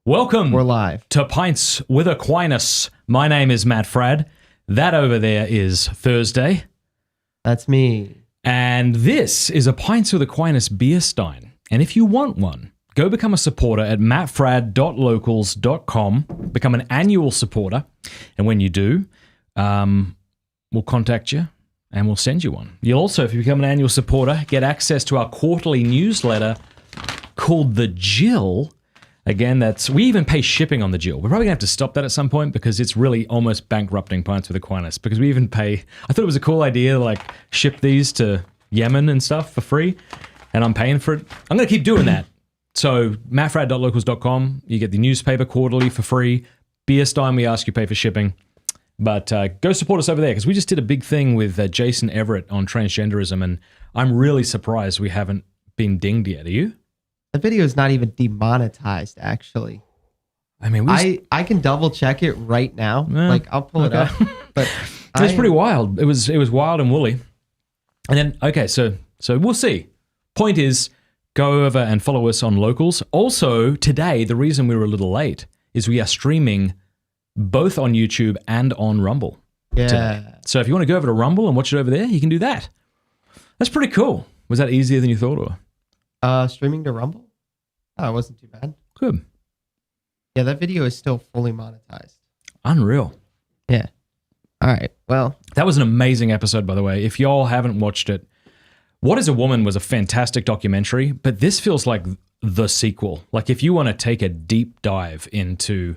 Welcome. We're live. To Pints with Aquinas. My name is Matt Fradd. That over there is Thursday. That's me. And this is a Pints with Aquinas beer stein. And if you want one, go become a supporter at mattfradd.locals.com. Become an annual supporter. And when you do, we'll contact you and we'll send you one. You'll also, if you become an annual supporter, get access to our quarterly newsletter called The Jill. Again, we even pay shipping on the Jill. We're probably going to have to stop that at some point because it's really almost bankrupting Pints with Aquinas because we even pay. I thought it was a cool idea to ship these to Yemen and stuff for free, and I'm paying for it. I'm going to keep doing that. So mattfradd.locals.com, you get the newspaper quarterly for free. Beer Stein, we ask you pay for shipping. But go support us over there because we just did a big thing with Jason Everett on transgenderism, and I'm really surprised we haven't been dinged yet. Are you? The video is not even demonetized, actually. I mean, I can double check it right now. I'll pull it up. But it was pretty wild. It was wild and woolly. And then so we'll see. Point is, go over and follow us on Locals. Also, today, the reason we were a little late is we are streaming both on YouTube and on Rumble. Yeah. Today. So if you want to go over to Rumble and watch it over there, you can do that. That's pretty cool. Was that easier than you thought, or? Streaming to Rumble? Oh, it wasn't too bad. Good. Yeah, that video is still fully monetized. Unreal. Yeah. All right. Well, that was an amazing episode, by the way. If y'all haven't watched it, What is a Woman was a fantastic documentary, but this feels like the sequel. Like if you want to take a deep dive into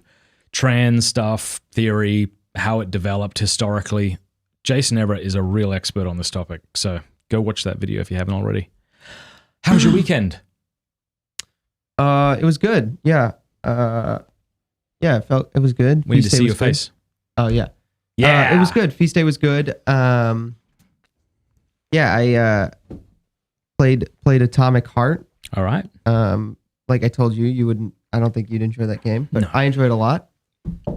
trans stuff, theory, how it developed historically, Jason Everett is a real expert on this topic. So go watch that video if you haven't already. How was your weekend? It was good. Yeah. It was good. We need to see your face. Oh yeah. Yeah. It was good. Feast day was good. I played Atomic Heart. All right. Like I told you I don't think you'd enjoy that game, but No. I enjoyed it a lot.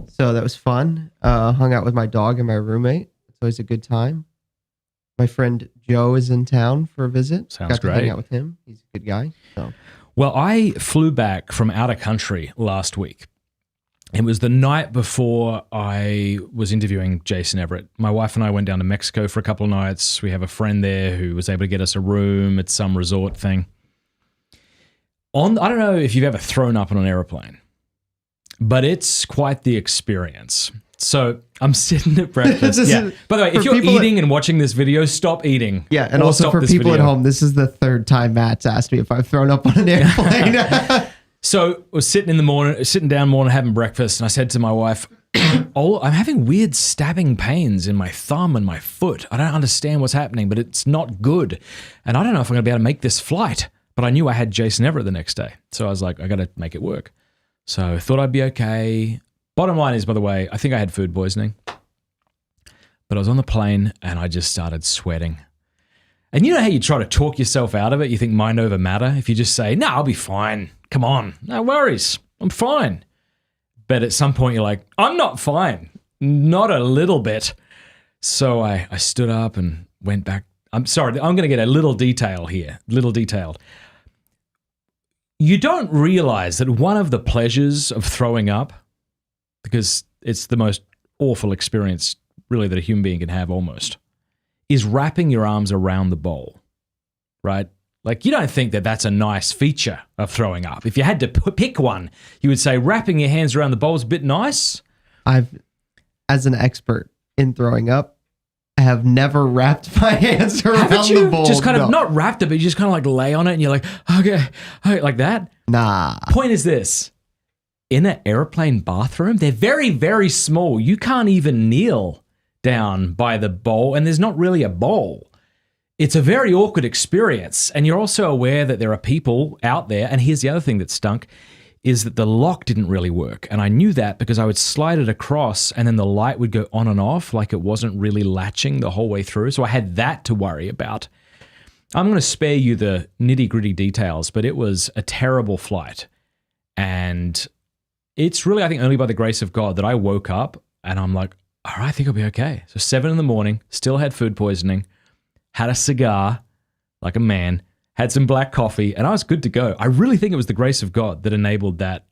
So that was fun. Hung out with my dog and my roommate. It's always a good time. My friend Joe is in town for a visit. Sounds Got to great. hang out with him. He's a good guy. So. Well, I flew back from out of country last week. It was the night before I was interviewing Jason Everett. My wife and I went down to Mexico for a couple of nights. We have a friend there who was able to get us a room at some resort thing. I don't know if you've ever thrown up on an airplane, but it's quite the experience. So I'm sitting at breakfast. Yeah. By the way, if you're eating and watching this video, stop eating. Yeah, and also for people at home, this is the third time Matt's asked me if I've thrown up on an airplane. So I was sitting down morning having breakfast, and I said to my wife, I'm having weird stabbing pains in my thumb and my foot. I don't understand what's happening, but it's not good. And I don't know if I'm going to be able to make this flight. But I knew I had Jason Everett the next day. So I was like, I got to make it work. So I thought I'd be okay. Bottom line is, by the way, I think I had food poisoning. But I was on the plane and I just started sweating. And you know how you try to talk yourself out of it? You think mind over matter? If you just say, no, I'll be fine. Come on. No worries. I'm fine. But at some point you're like, I'm not fine. Not a little bit. So I stood up and went back. I'm sorry. I'm going to get a little detail here. Little detailed. You don't realize that one of the pleasures of throwing up, because it's the most awful experience really that a human being can have almost, is wrapping your arms around the bowl, right? Like you don't think that that's a nice feature of throwing up. If you had to pick one, you would say wrapping your hands around the bowl is a bit nice. As an expert in throwing up, I have never wrapped my hands around the bowl. Just kind of not wrapped it, but you just kind of like lay on it and you're like, okay, like that? Nah. Point is this. In an airplane bathroom, they're very, very small. You can't even kneel down by the bowl, and there's not really a bowl. It's a very awkward experience, and you're also aware that there are people out there, and here's the other thing that stunk, is that the lock didn't really work. And I knew that because I would slide it across and then the light would go on and off like it wasn't really latching the whole way through. So I had that to worry about. I'm going to spare you the nitty-gritty details, but it was a terrible flight. And it's really, I think, only by the grace of God that I woke up and I'm like, all right, I think I'll be okay. So 7 a.m, still had food poisoning, had a cigar like a man, had some black coffee, and I was good to go. I really think it was the grace of God that enabled that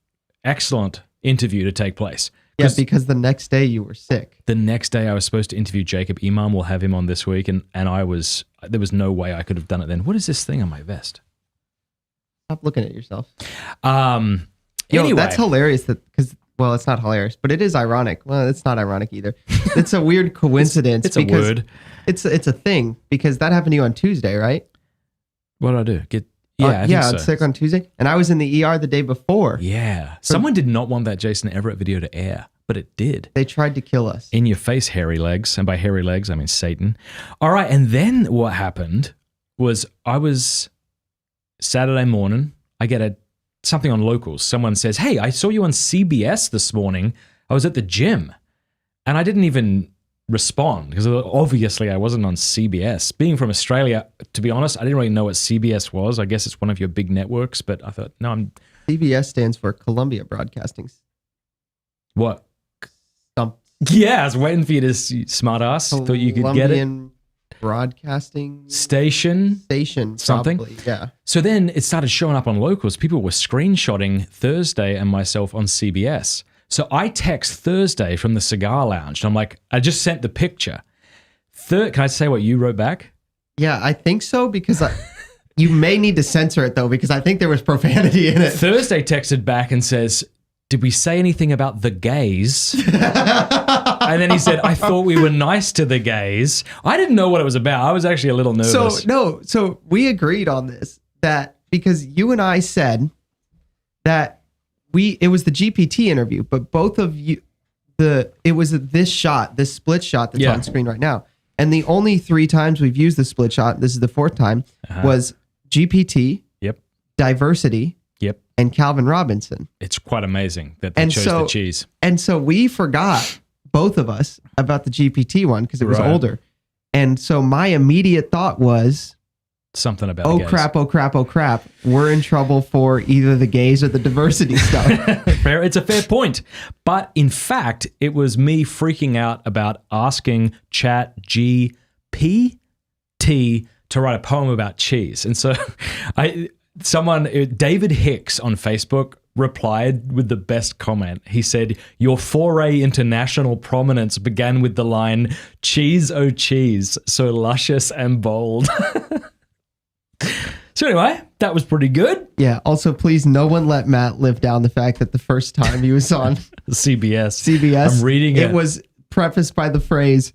excellent interview to take place. Yeah, because the next day you were sick. The next day I was supposed to interview Jacob Imam. We'll have him on this week. And there was no way I could have done it then. What is this thing on my vest? Stop looking at yourself. Anyway. That's hilarious because, well, it's not hilarious, but it is ironic. Well, it's not ironic either. It's a weird coincidence. It's a word. It's a thing because that happened to you on Tuesday, right? What did I do? I was sick on Tuesday, and I was in the ER the day before. Yeah. Someone did not want that Jason Everett video to air, but it did. They tried to kill us. In your face, hairy legs. And by hairy legs, I mean Satan. All right, and then what happened was I was Saturday morning, I get something on Locals. Someone says, hey, I saw you on CBS this morning. I was at the gym. And I didn't even respond because obviously I wasn't on CBS. Being from Australia, to be honest, I didn't really know what CBS was. I guess it's one of your big networks, but I thought, no, CBS stands for Columbia Broadcasting. What? Yeah, I was waiting for you to smart ass. Thought you could get it. Colombian Broadcasting Station, something. Probably, yeah. So then it started showing up on Locals. People were screenshotting Thursday and myself on CBS. So I text Thursday from the cigar lounge. And I'm like, I just sent the picture. Can I say what you wrote back? Yeah, I think so because you may need to censor it though because I think there was profanity in it. Thursday texted back and says, did we say anything about the gays? And then he said, I thought we were nice to the gays. I didn't know what it was about. I was actually a little nervous. So we agreed on this that because you and I said that it was the GPT interview, but both of you, it was this split shot that's on screen right now. And the only 3 times we've used the split shot, this is the 4th time, was GPT, diversity, and Calvin Robinson. It's quite amazing that they chose the cheese. And so we forgot, both of us, about the GPT one because it was older. And so my immediate thought was, something about oh gays. crap, oh crap, oh crap. We're in trouble for either the gays or the diversity stuff. It's a fair point. But in fact, it was me freaking out about asking ChatGPT to write a poem about cheese. And so David Hicks on Facebook replied with the best comment. He said, your foray into national prominence began with the line, cheese, oh cheese, so luscious and bold. So anyway, that was pretty good. Yeah. Also, please, no one let Matt live down the fact that the first time he was on CBS, I'm reading it. It was prefaced by the phrase,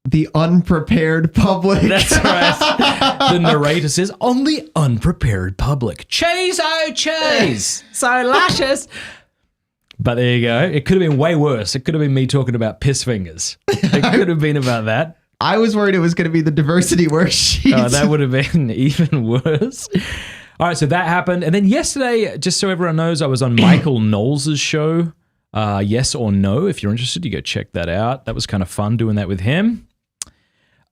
the unprepared public. That's right. The narrator says, on the unprepared public. Cheese, oh cheese, so luscious. But there you go. It could have been way worse. It could have been me talking about piss fingers. It could have been about that. I was worried it was going to be the diversity worksheet. Oh, that would have been even worse. All right, so that happened. And then yesterday, just so everyone knows, I was on Michael Knowles' show, Yes or No. If you're interested, you go check that out. That was kind of fun doing that with him.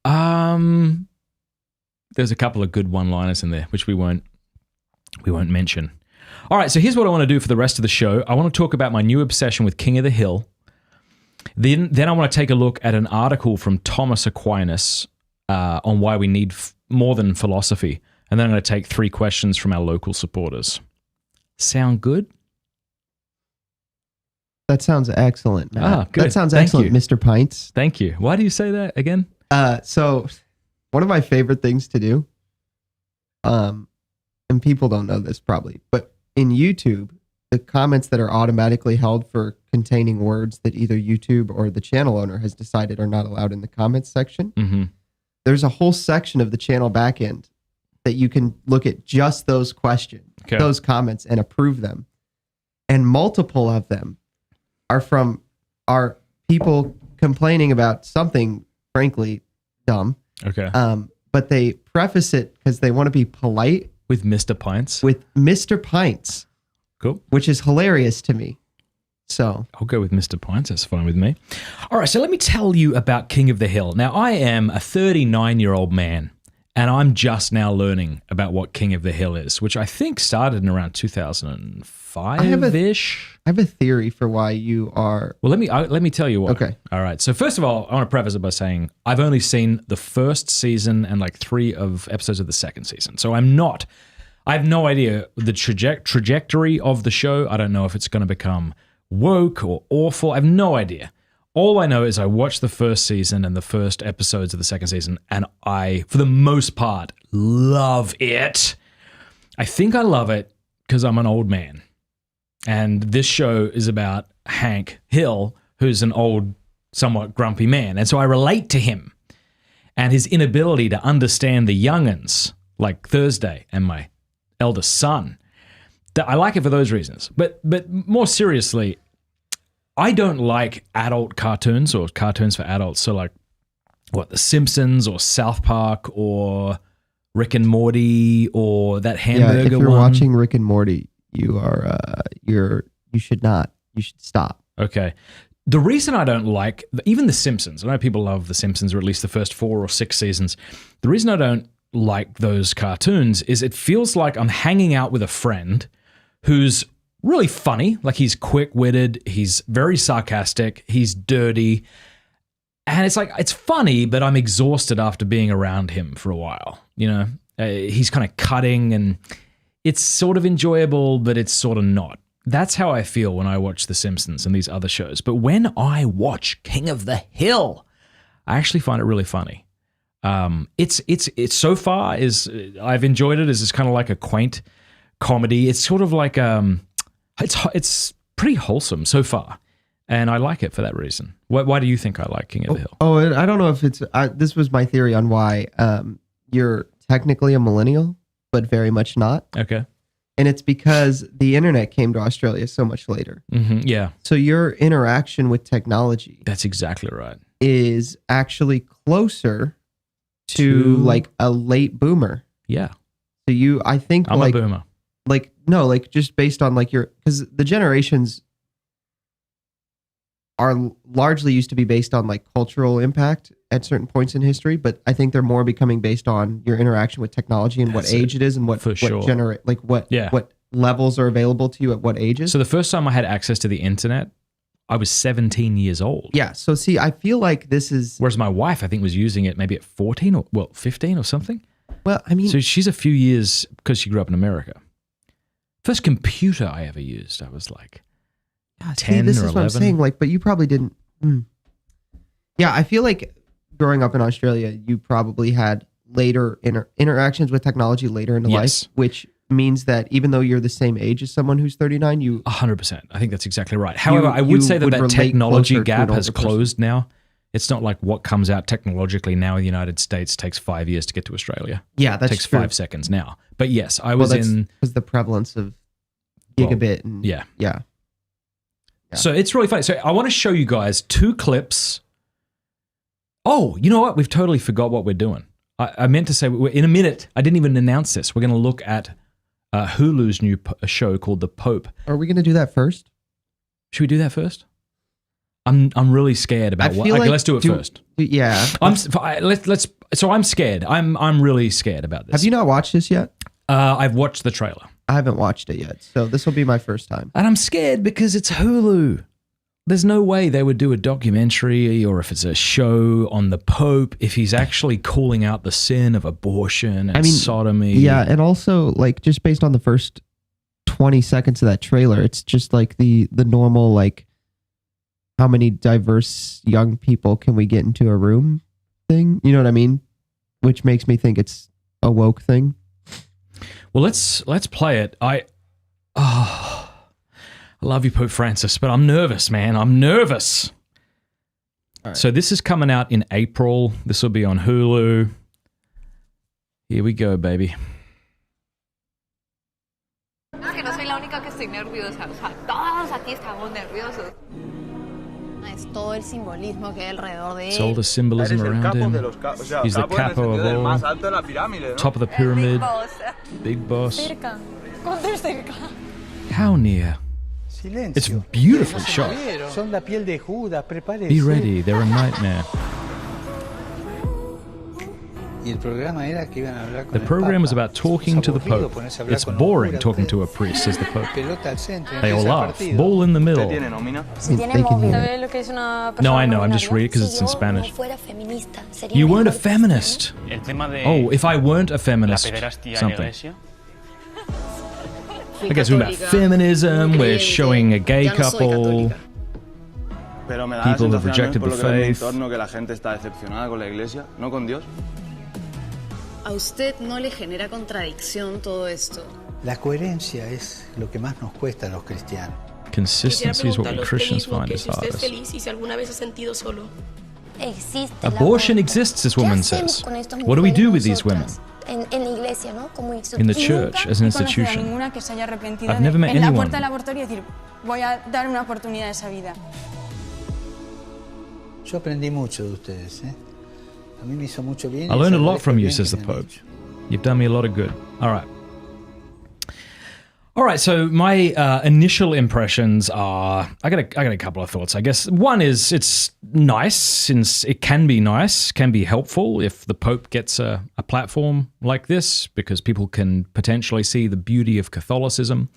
There's a couple of good one-liners in there, which we won't mention. All right, so here's what I want to do for the rest of the show. I want to talk about my new obsession with King of the Hill. Then I want to take a look at an article from Thomas Aquinas on why we need more than philosophy. And then I'm going to take 3 questions from our local supporters. Sound good? That sounds excellent, Matt. Good. That sounds excellent, Mr. Pints. Thank you. Why do you say that again? So one of my favorite things to do, and people don't know this probably, but in YouTube, the comments that are automatically held for containing words that either YouTube or the channel owner has decided are not allowed in the comments section, there's a whole section of the channel backend that you can look at just those questions, those comments, and approve them. And multiple of them are from our people complaining about something, frankly, dumb. Okay. But they preface it because they want to be polite. With Mr. Pints? With Mr. Pints. Cool. Which is hilarious to me. So I'll go with Mr. Pints. That's fine with me. All right, so let me tell you about King of the Hill. Now, I am a 39-year-old man, and I'm just now learning about what King of the Hill is, which I think started in around 2005-ish. I have a theory for why you are... Well, let me tell you what. Okay. All right. So first of all, I want to preface it by saying I've only seen the first season and like 3 of episodes of the second season. So I'm not I have no idea the trajectory of the show. I don't know if it's going to become woke or awful. I have no idea. All I know is I watched the first season and the first episodes of the second season, and I, for the most part, love it. I think I love it because I'm an old man. And this show is about Hank Hill, who's an old, somewhat grumpy man. And so I relate to him and his inability to understand the young'uns, like Thursday and my eldest son. I like it for those reasons. But more seriously, I don't like adult cartoons or cartoons for adults. So like, what, The Simpsons or South Park or Rick and Morty or that hamburger if you're one. watching Rick and Morty, you are you should not. You should stop. Okay. The reason I don't like even The Simpsons, I know people love The Simpsons, or at least the first 4 or 6 seasons. The reason I don't like those cartoons is it feels like I'm hanging out with a friend who's really funny. Like, he's quick-witted, he's very sarcastic, he's dirty. And it's like, it's funny, but I'm exhausted after being around him for a while. You know, he's kind of cutting and it's sort of enjoyable, but it's sort of not. That's how I feel when I watch The Simpsons and these other shows. But when I watch King of the Hill, I actually find it really funny. It's so far I've enjoyed it as it's kind of like a quaint comedy. It's sort of like it's pretty wholesome so far, and I like it for that reason. Why do you think I like King of the Hill? Oh, I don't know if it's this was my theory on why you're technically a millennial, but very much not. Okay. And it's because the internet came to Australia so much later. Mm-hmm, yeah. So your interaction with technology, that's exactly right, is actually closer to like a late boomer. Yeah. So I think I'm a boomer. Like, no, like just based on like because the generations are largely used to be based on like cultural impact at certain points in history, but I think they're more becoming based on your interaction with technology and what age it is and what levels are available to you at what ages. So the first time I had access to the internet, I was 17 years old. Yeah. So see, I feel like this is... Whereas my wife, I think, was using it maybe at 14 or 15 or something. Well, I mean... So she's a few years, because she grew up in America. First computer I ever used, I was like 10 this or 11. This is what I'm saying. Like, but you probably didn't... Yeah, I feel like growing up in Australia, you probably had later interactions with technology later in life, which means that even though you're the same age as someone who's 39, you... 100%. I think that's exactly right. However, I would say that technology gap has closed now. It's not like what comes out technologically now in the United States takes 5 years to get to Australia. Yeah, that's takes true. 5 seconds now. But yes, I was in... Because the prevalence of gigabit and... Yeah. So it's really funny. So I want to show you guys 2 clips. Oh, you know what? We've totally forgot what we're doing. I meant to say, in a minute, I didn't even announce this. We're going to look at Hulu's new show called The Pope. Are we going to do that first? Should we do that first? I'm really scared about what. Okay, let's do it first. Yeah. So I'm scared. I'm really scared about this. Have you not watched this yet? I've watched the trailer. I haven't watched it yet, so this will be my first time. And I'm scared because it's Hulu. There's no way they would do a documentary, or if it's a show on the Pope, if he's actually calling out the sin of abortion and sodomy. Yeah, and also like just based on the first 20 seconds of that trailer, it's just like the normal like how many diverse young people can we get into a room thing? You know what I mean? Which makes me think it's a woke thing. Well, let's play it. I love you, Pope Francis, but I'm nervous, man. I'm nervous. All right. So this is coming out in April. This will be on Hulu. Here we go, baby. Es que no soy la única que estoy nerviosa, o sea, todos aquí estamos nerviosos. Es todo el simbolismo que hay alrededor de él. It's all the symbolism around him. He's the capo of all. Top of the pyramid. Big boss. Cerca. ¿Cuánto cerca? How near? It's beautifully shot. Son la piel de Judas, prepárese. Be ready, they're a nightmare. Y el programa era que iban a hablar con The program was about talking to the Pope. It's boring talking to a priest, says the Pope. They all laugh. Ball in the middle. No, I know, I'm just reading because it's in Spanish. You weren't a feminist. Oh, if I weren't a feminist, something. I guess we're about feminism, we're showing a gay couple, Pero me da people la have sensación, rejected por the lo que veo en mi faith. entorno, que la gente está decepcionada con la iglesia, no con Dios. ¿A usted no le genera contradicción todo esto? La coherencia es lo que más nos cuesta a los cristianos. Consistency is what we Christians find is si usted es hardest. feliz y si alguna vez se ha sentido solo. Existe el Abortion aborto. exists, this ¿Qué woman hacemos says. con estas What do we do mujeres with these women? nosotras en la iglesia, ¿no? Como In the church, as an institution. ninguna que se haya arrepentido I've never met en la anyone. puerta del abortorio y decir, voy a dar una oportunidad a esa vida. Yo aprendí mucho de ustedes, ¿eh? A mí me hizo mucho bien. I y learned a les lot from agradezco el you, bien says que the me han Pope. hecho. You've done me a lot of good. All right. All right, so my initial impressions are, I got a couple of thoughts, I guess. One is it's nice, since it can be nice, can be helpful if the Pope gets a platform like this, because people can potentially see the beauty of Catholicism.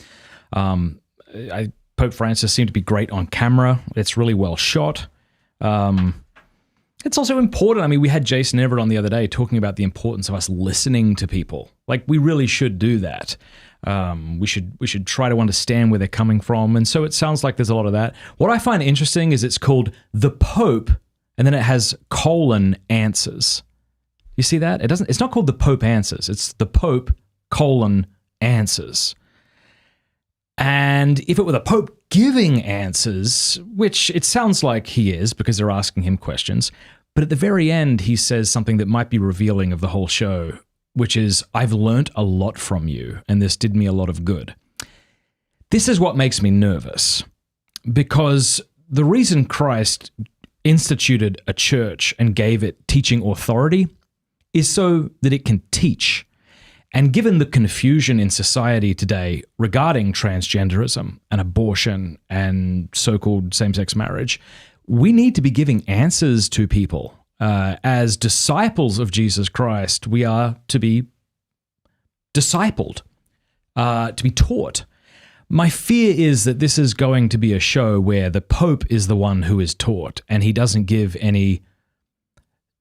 Pope Francis seemed to be great on camera. It's really well shot. It's also important. I mean, we had Jason Everett on the other day talking about the importance of us listening to people. Like, we really should do that. We should try to understand where they're coming from. And so it sounds like there's a lot of that. What I find interesting is it's called The Pope, and then it has : answers. You see that? It's not called The Pope Answers. It's The Pope : answers. And if it were the Pope giving answers, which it sounds like he is because they're asking him questions, but at the very end, he says something that might be revealing of the whole show, which is, I've learnt a lot from you, and this did me a lot of good. This is what makes me nervous, because the reason Christ instituted a church and gave it teaching authority is so that it can teach. And given the confusion in society today regarding transgenderism and abortion and so-called same-sex marriage, we need to be giving answers to people. As disciples of Jesus Christ, we are to be discipled, to be taught. My fear is that this is going to be a show where the Pope is the one who is taught, and he doesn't give any.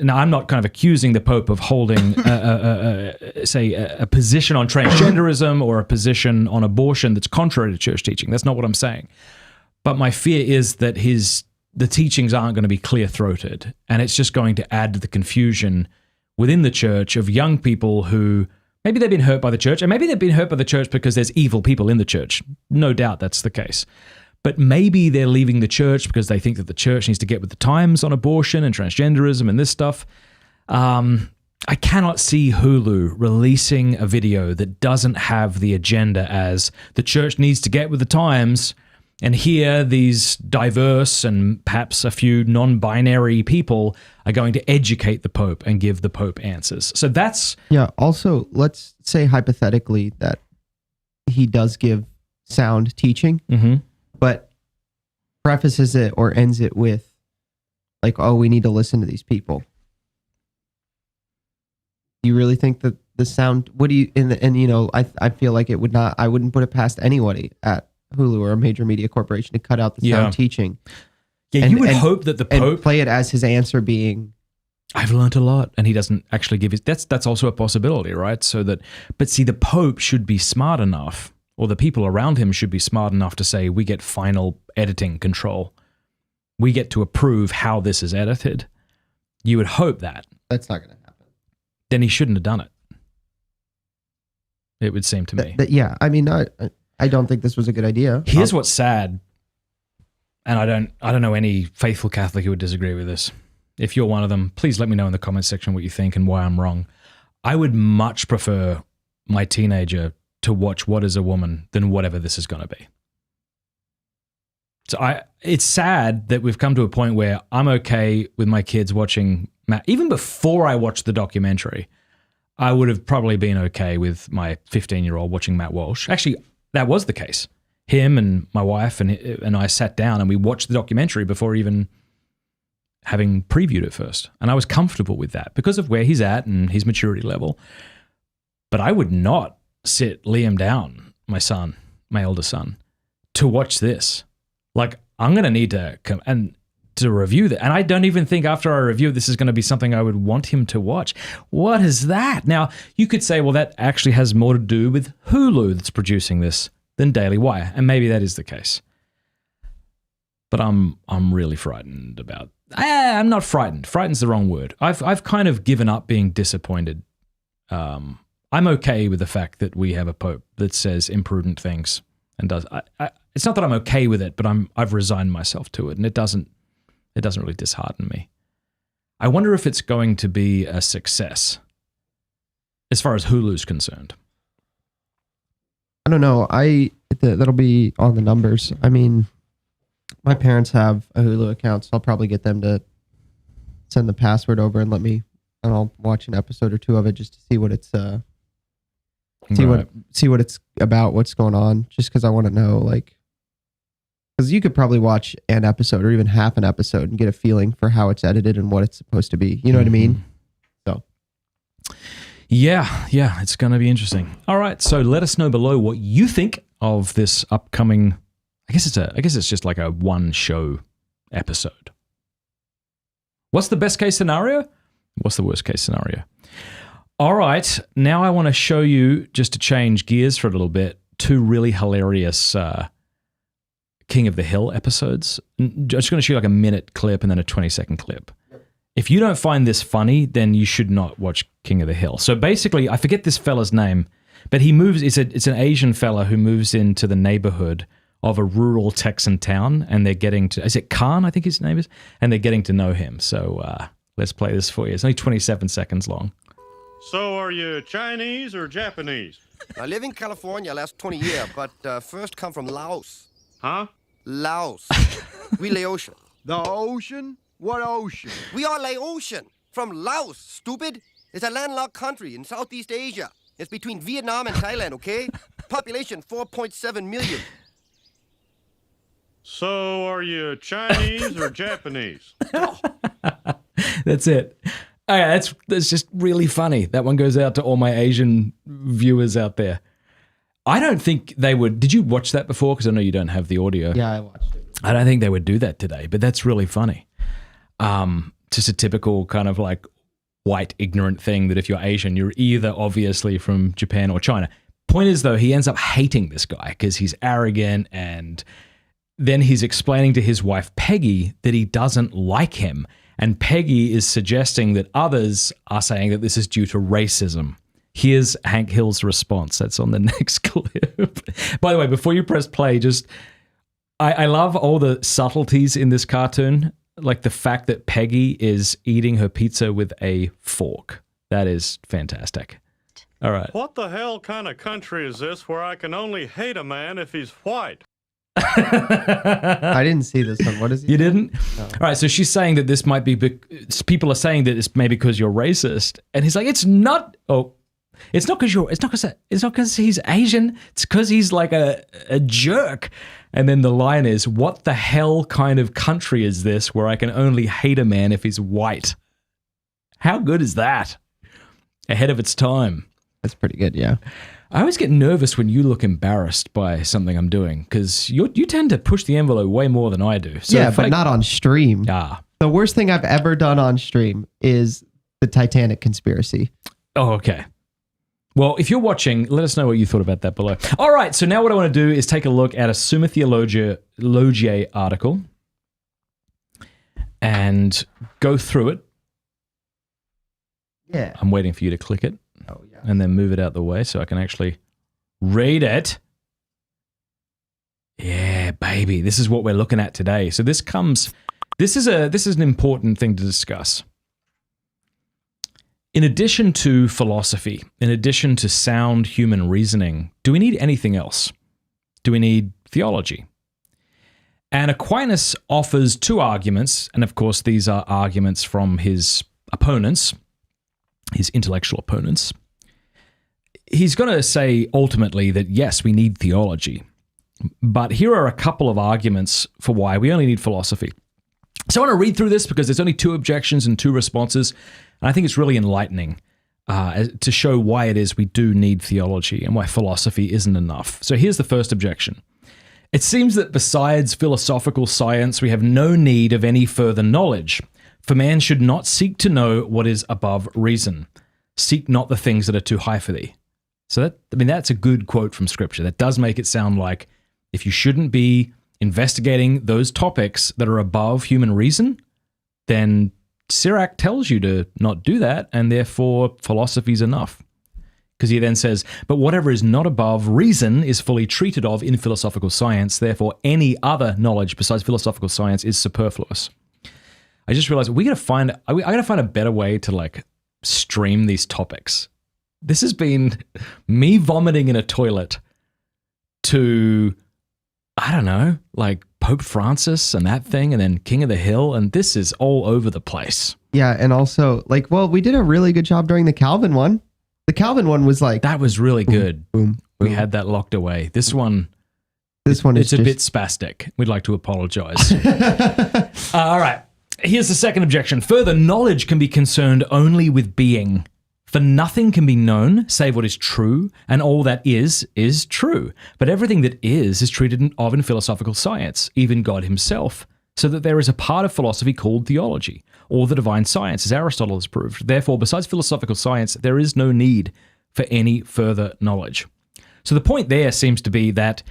Now, I'm not kind of accusing the Pope of holding, a position on transgenderism or a position on abortion that's contrary to church teaching. That's not what I'm saying. But my fear is that the teachings aren't going to be clear-throated, and it's just going to add to the confusion within the church of young people who maybe they've been hurt by the church, and maybe they've been hurt by the church because there's evil people in the church. No doubt that's the case. But maybe they're leaving the church because they think that the church needs to get with the times on abortion and transgenderism and this stuff. I cannot see Hulu releasing a video that doesn't have the agenda as the church needs to get with the times, and here these diverse and perhaps a few non-binary people are going to educate the Pope and give the Pope answers. So that's... Yeah, also, let's say hypothetically that he does give sound teaching, but prefaces it or ends it with, like, oh, we need to listen to these people. Do you really think that the sound, what do you, and you know, I feel like it would not, I wouldn't put it past anybody at Hulu or a major media corporation to cut out the sound teaching. Yeah, you would hope that the Pope... And play it as his answer being... I've learned a lot, and he doesn't actually give his... That's also a possibility, right? So that... But see, the Pope should be smart enough, or the people around him should be smart enough to say, we get final editing control. We get to approve how this is edited. You would hope that. That's not going to happen. Then he shouldn't have done it. It would seem to me. Yeah, I mean, I don't think this was a good idea. Here's what's sad, and I don't know any faithful Catholic who would disagree with this. If you're one of them, please let me know in the comments section what you think and why I'm wrong. I would much prefer my teenager to watch What Is a Woman than whatever this is going to be. So it's sad that we've come to a point where I'm okay with my kids watching Matt. Even before I watched the documentary, I would have probably been okay with my 15-year-old watching Matt Walsh. Actually, that was the case. Him and my wife and I sat down and we watched the documentary before even having previewed it first. And I was comfortable with that because of where he's at and his maturity level. But I would not sit Liam down, my son, my eldest son, to watch this. Like, I'm going to need to come and to review that. And I don't even think after I review this is going to be something I would want him to watch. What is that? Now, you could say, well, that actually has more to do with Hulu that's producing this. than Daily Wire, and maybe that is the case. But I'm really frightened about. I'm not frightened. Frightened's the wrong word. I've kind of given up being disappointed. I'm okay with the fact that we have a pope that says imprudent things and does. It's not that I'm okay with it, but I've resigned myself to it, and it doesn't really dishearten me. I wonder if it's going to be a success as far as Hulu's concerned. I don't know. That'll be on the numbers. I mean, my parents have a Hulu account, so I'll probably get them to send the password over and and I'll watch an episode or two of it just to see what it's see what it's about, what's going on. Just because I want to know, like, because you could probably watch an episode or even half an episode and get a feeling for how it's edited and what it's supposed to be. You know what I mean? So. Yeah, it's going to be interesting. All right, so let us know below what you think of this upcoming. I guess it's just like a one show episode. What's the best case scenario? What's the worst case scenario? All right, now I want to show you, just to change gears for a little bit, 2 really hilarious King of the Hill episodes. I'm just going to show you like a minute clip and then a 20-second clip. If you don't find this funny, then you should not watch King of the Hill. So basically, I forget this fella's name, but he moves. It's an Asian fella who moves into the neighborhood of a rural Texan town, and they're getting to. Is it Khan? I think his name is, and they're getting to know him. So let's play this for you. It's only 27 seconds long. So, are you Chinese or Japanese? I live in California last 20 years, but first come from Laos. Huh? Laos. We lay ocean. The ocean? What ocean? We are lay ocean. From Laos, stupid. It's a landlocked country in Southeast Asia. It's between Vietnam and Thailand, okay? Population 4.7 million. So, are you Chinese or Japanese? That's it. Okay, that's just really funny. That one goes out to all my Asian viewers out there. I don't think they would. Did you watch that before? Because I know you don't have the audio. Yeah, I watched it. I don't think they would do that today, but that's really funny. Just a typical kind of like white ignorant thing that if you're Asian, you're either obviously from Japan or China. Point is, though, he ends up hating this guy because he's arrogant, and then he's explaining to his wife, Peggy, that he doesn't like him. And Peggy is suggesting that others are saying that this is due to racism. Here's Hank Hill's response. That's on the next clip. By the way, before you press play, I love all the subtleties in this cartoon. Like the fact that Peggy is eating her pizza with a fork. That is fantastic. All right. What the hell kind of country is this where I can only hate a man if he's white? I didn't see this one. What is it? You didn't? No. All right, so she's saying that this might be, people are saying that it's maybe because you're racist. And he's like, it's not because he's Asian. It's because he's like a jerk. And then the line is, what the hell kind of country is this where I can only hate a man if he's white? How good is that? Ahead of its time. That's pretty good, yeah. I always get nervous when you look embarrassed by something I'm doing because you tend to push the envelope way more than I do. So yeah, but not on stream. The worst thing I've ever done on stream is the Titanic conspiracy. Oh, okay. Well, if you're watching, let us know what you thought about that below. All right, so now what I want to do is take a look at a Summa Theologiae article and go through it. Yeah. I'm waiting for you to click it. Oh, yeah. And then move it out the way so I can actually read it. Yeah, baby. This is what we're looking at today. So this is an important thing to discuss. In addition to philosophy, in addition to sound human reasoning, do we need anything else? Do we need theology? And Aquinas offers 2 arguments, and of course these are arguments from his opponents, his intellectual opponents. He's going to say ultimately that yes, we need theology, but here are a couple of arguments for why we only need philosophy. So I want to read through this because there's only 2 objections and 2 responses, and I think it's really enlightening to show why it is we do need theology and why philosophy isn't enough. So here's the first objection. It seems that besides philosophical science, we have no need of any further knowledge. For man should not seek to know what is above reason. Seek not the things that are too high for thee. So that's a good quote from Scripture. That does make it sound like if you shouldn't be investigating those topics that are above human reason, then Sirach tells you to not do that, and therefore philosophy's enough. Because he then says, but whatever is not above reason is fully treated of in philosophical science, therefore any other knowledge besides philosophical science is superfluous. I just realized I gotta find a better way to like stream these topics. This has been me vomiting in a toilet to, I don't know, like Pope Francis and that thing, and then King of the Hill, and this is all over the place. Yeah, and also, like, well, we did a really good job during the Calvin one. The Calvin one was like... That was really good. Boom, boom. We had that locked away. This one is it's a bit spastic. We'd like to apologize. All right. Here's the second objection. Further, knowledge can be concerned only with being. For nothing can be known save what is true, and all that is true. But everything that is treated of in philosophical science, even God himself, so that there is a part of philosophy called theology, or the divine science, as Aristotle has proved. Therefore, besides philosophical science, there is no need for any further knowledge. So the point there seems to be that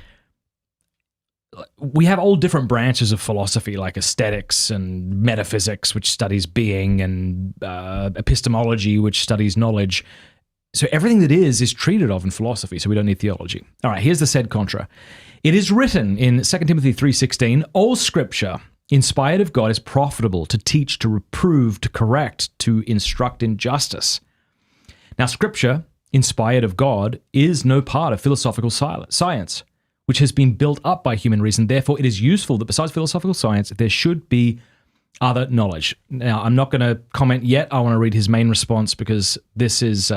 we have all different branches of philosophy, like aesthetics and metaphysics, which studies being, and epistemology, which studies knowledge. So everything that is treated of in philosophy, so we don't need theology. All right, here's the sed contra. It is written in 2 Timothy 3:16, all scripture, inspired of God, is profitable to teach, to reprove, to correct, to instruct in justice. Now, scripture, inspired of God, is no part of philosophical science, which has been built up by human reason. Therefore, it is useful that besides philosophical science, there should be other knowledge. Now, I'm not going to comment yet. I want to read his main response because this is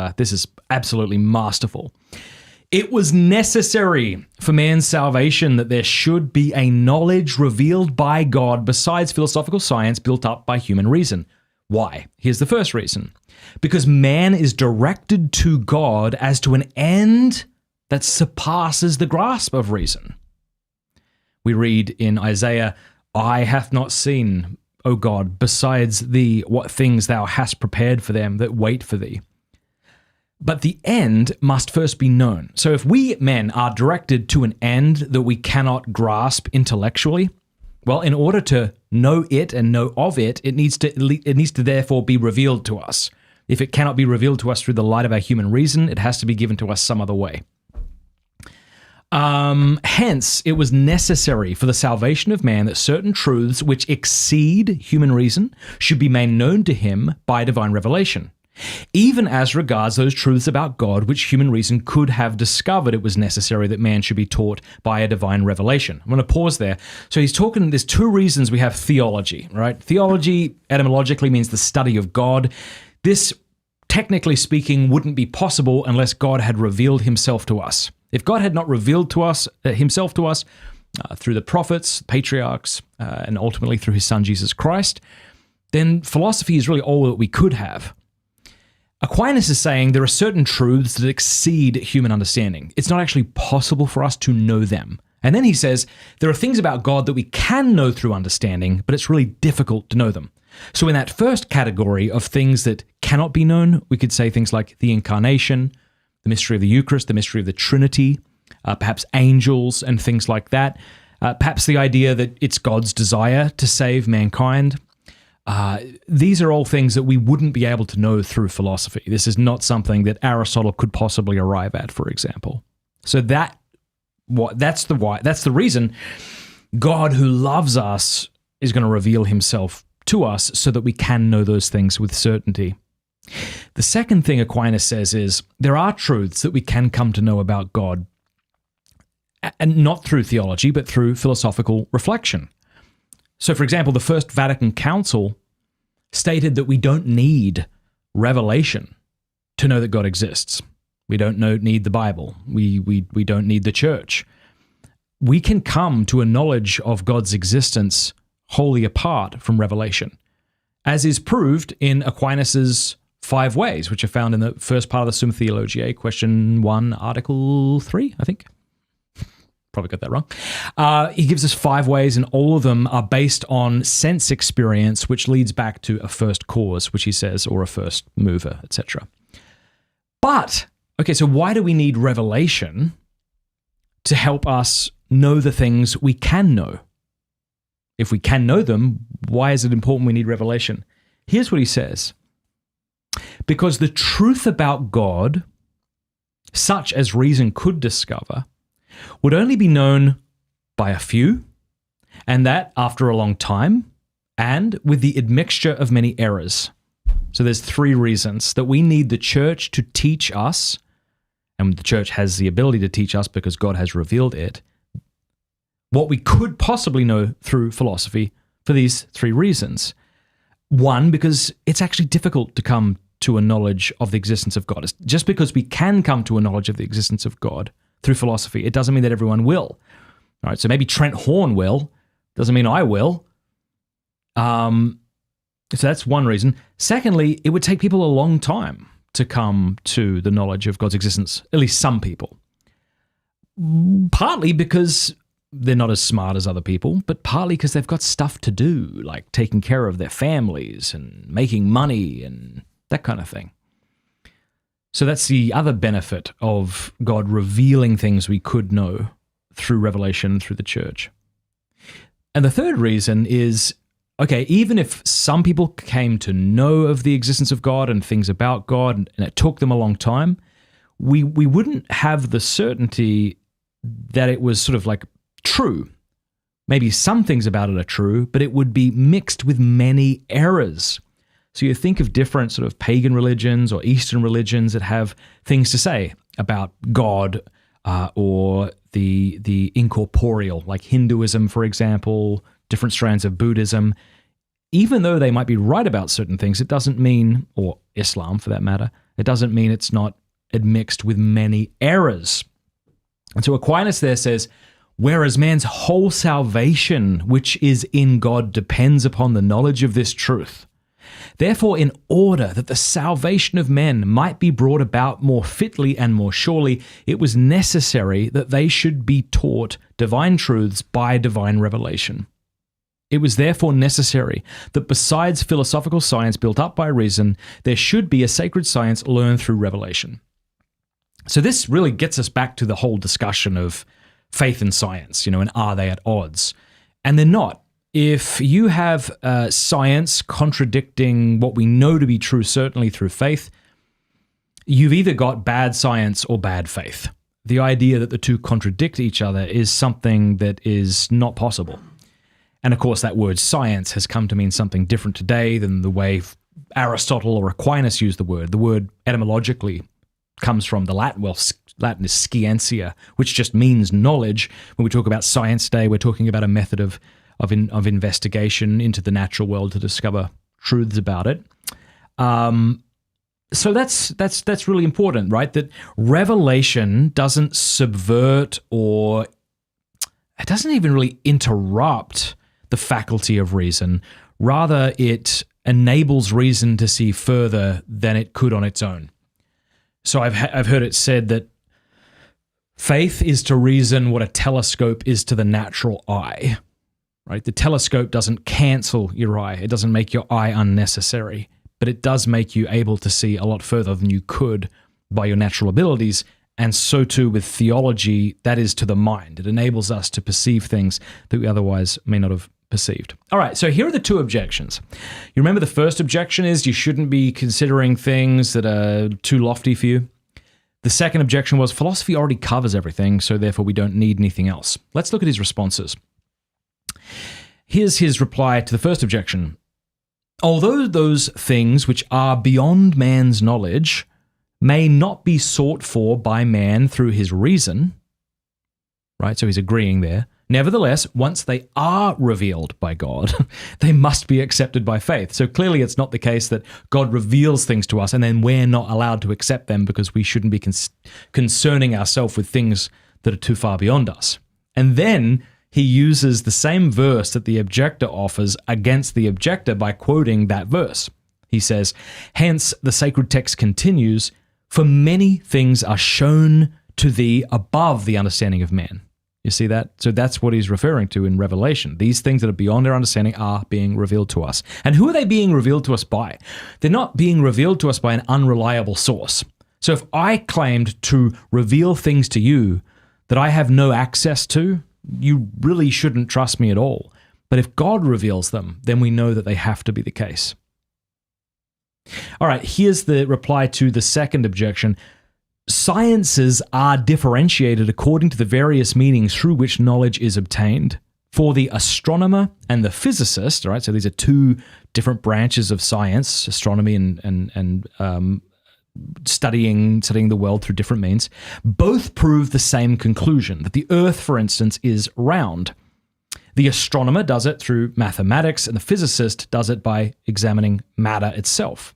absolutely masterful. It was necessary for man's salvation that there should be a knowledge revealed by God besides philosophical science built up by human reason. Why? Here's the first reason. Because man is directed to God as to an end that surpasses the grasp of reason. We read in Isaiah, "Eye hath not seen, O God, besides thee, what things thou hast prepared for them that wait for thee." But the end must first be known. So if we men are directed to an end that we cannot grasp intellectually, well, in order to know it and know of it, it needs to therefore be revealed to us. If it cannot be revealed to us through the light of our human reason, it has to be given to us some other way. Hence, it was necessary for the salvation of man that certain truths which exceed human reason should be made known to him by divine revelation. Even as regards those truths about God which human reason could have discovered, it was necessary that man should be taught by a divine revelation. I'm going to pause there. So he's talking, there's two reasons we have theology, right? Theology etymologically means the study of God. This, technically speaking, wouldn't be possible unless God had revealed himself to us. If God had not revealed to us himself to us through the prophets, patriarchs, and ultimately through his son Jesus Christ, then philosophy is really all that we could have. Aquinas is saying there are certain truths that exceed human understanding. It's not actually possible for us to know them. And then he says there are things about God that we can know through understanding, but it's really difficult to know them. So in that first category of things that cannot be known, we could say things like the incarnation, the mystery of the Eucharist, the mystery of the Trinity, perhaps angels and things like that. Perhaps the idea that it's God's desire to save mankind. These are all things that we wouldn't be able to know through philosophy. This is not something that Aristotle could possibly arrive at, for example. So that's the reason God, who loves us, is going to reveal himself to us so that we can know those things with certainty. The second thing Aquinas says is there are truths that we can come to know about God, and not through theology, but through philosophical reflection. So, for example, the First Vatican Council stated that we don't need revelation to know that God exists. We don't need the Bible. We don't need the church. We can come to a knowledge of God's existence wholly apart from revelation, as is proved in Aquinas' 5 ways, which are found in the first part of the Summa Theologiae, question 1, article 3, I think. Probably got that wrong. He gives us 5 ways, and all of them are based on sense experience, which leads back to a first cause, which he says, or a first mover, etc. But okay, so why do we need revelation to help us know the things we can know? If we can know them, why is it important we need revelation? Here's what he says. Because the truth about God, such as reason could discover, would only be known by a few, and that after a long time, and with the admixture of many errors. So there's 3 reasons that we need the church to teach us, and the church has the ability to teach us because God has revealed it, what we could possibly know through philosophy for these 3 reasons. 1, because it's actually difficult to come to a knowledge of the existence of God. Just because we can come to a knowledge of the existence of God through philosophy, it doesn't mean that everyone will. All right, so maybe Trent Horn will, doesn't mean I will. So that's one reason. Secondly, it would take people a long time to come to the knowledge of God's existence, at least some people. Partly because they're not as smart as other people, but partly because they've got stuff to do, like taking care of their families and making money and that kind of thing. So that's the other benefit of God revealing things we could know through revelation, through the church. And the third reason is, okay, even if some people came to know of the existence of God and things about God, and it took them a long time, we wouldn't have the certainty that it was sort of like true. Maybe some things about it are true, but it would be mixed with many errors. So you think of different sort of pagan religions or Eastern religions that have things to say about God or the incorporeal, like Hinduism, for example, different strands of Buddhism. Even though they might be right about certain things, it doesn't mean, or Islam for that matter, it doesn't mean it's not admixed with many errors. And so Aquinas there says, whereas man's whole salvation, which is in God, depends upon the knowledge of this truth. Therefore, in order that the salvation of men might be brought about more fitly and more surely, it was necessary that they should be taught divine truths by divine revelation. It was therefore necessary that besides philosophical science built up by reason, there should be a sacred science learned through revelation. So this really gets us back to the whole discussion of faith and science, and are they at odds? And they're not. If you have science contradicting what we know to be true, certainly through faith, you've either got bad science or bad faith. The idea that the two contradict each other is something that is not possible. And of course, that word science has come to mean something different today than the way Aristotle or Aquinas used the word. The word etymologically comes from the Latin. Well, Latin is scientia, which just means knowledge. When we talk about science today, we're talking about a method of investigation into the natural world to discover truths about it. So that's really important, right? That revelation doesn't subvert or it doesn't even really interrupt the faculty of reason. Rather, it enables reason to see further than it could on its own. So I've heard it said that faith is to reason what a telescope is to the natural eye. Right? The telescope doesn't cancel your eye. It doesn't make your eye unnecessary, but it does make you able to see a lot further than you could by your natural abilities. And so too with theology, that is to the mind. It enables us to perceive things that we otherwise may not have perceived. All right, so here are the 2 objections. You remember the first objection is you shouldn't be considering things that are too lofty for you. The second objection was philosophy already covers everything, so therefore we don't need anything else. Let's look at his responses. Here's his reply to the first objection. Although those things which are beyond man's knowledge may not be sought for by man through his reason, right? So he's agreeing there. Nevertheless, once they are revealed by God, they must be accepted by faith. So clearly it's not the case that God reveals things to us and then we're not allowed to accept them because we shouldn't be concerning ourselves with things that are too far beyond us. And then he uses the same verse that the objector offers against the objector by quoting that verse. He says, hence the sacred text continues, for many things are shown to thee above the understanding of man. You see that? So that's what he's referring to in Revelation. These things that are beyond our understanding are being revealed to us. And who are they being revealed to us by? They're not being revealed to us by an unreliable source. So if I claimed to reveal things to you that I have no access to, you really shouldn't trust me at all. But if God reveals them, then we know that they have to be the case. All right, here's the reply to the second objection. Sciences are differentiated according to the various meanings through which knowledge is obtained. For the astronomer and the physicist, all right, so these are two different branches of science, astronomy and studying the world through different means, both prove the same conclusion, that the Earth, for instance, is round. The astronomer does it through mathematics, and the physicist does it by examining matter itself.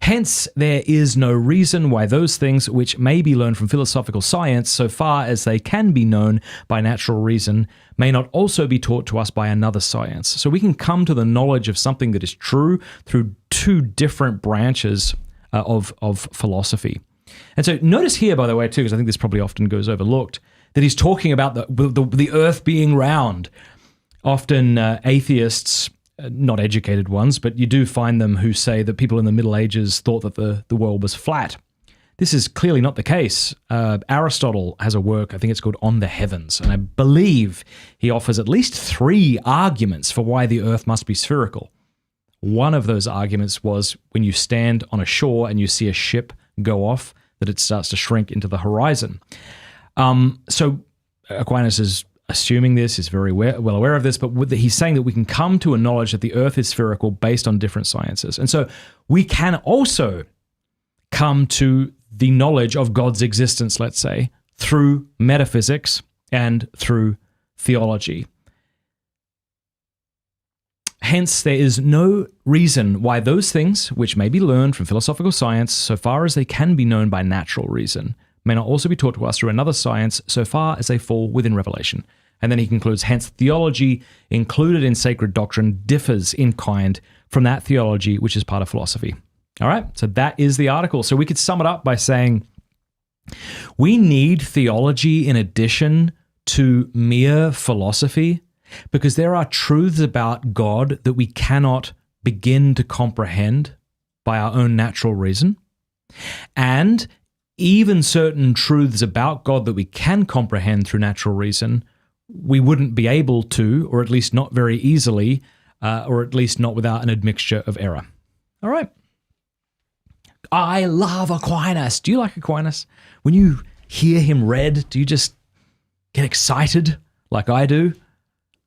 Hence, there is no reason why those things which may be learned from philosophical science, so far as they can be known by natural reason, may not also be taught to us by another science. So we can come to the knowledge of something that is true through two different branches of philosophy. And so notice here, by the way, too, because I think this probably often goes overlooked, that he's talking about the Earth being round. Often atheists, not educated ones, but you do find them who say that people in the Middle Ages thought that the world was flat. This is clearly not the case. Aristotle has a work, I think it's called On the Heavens, and I believe he offers at least 3 arguments for why the Earth must be spherical. One of those arguments was when you stand on a shore and you see a ship go off, that it starts to shrink into the horizon. So Aquinas is assuming this, is very well aware of this, but he's saying that we can come to a knowledge that the Earth is spherical based on different sciences. And so we can also come to the knowledge of God's existence, let's say, through metaphysics and through theology. Hence, there is no reason why those things, which may be learned from philosophical science, so far as they can be known by natural reason, may not also be taught to us through another science, so far as they fall within revelation. And then he concludes, hence, theology included in sacred doctrine differs in kind from that theology which is part of philosophy. All right, so that is the article. So we could sum it up by saying we need theology in addition to mere philosophy, because there are truths about God that we cannot begin to comprehend by our own natural reason. And even certain truths about God that we can comprehend through natural reason, we wouldn't be able to, or at least not very easily, or at least not without an admixture of error. All right. I love Aquinas. Do you like Aquinas? When you hear him read, do you just get excited like I do?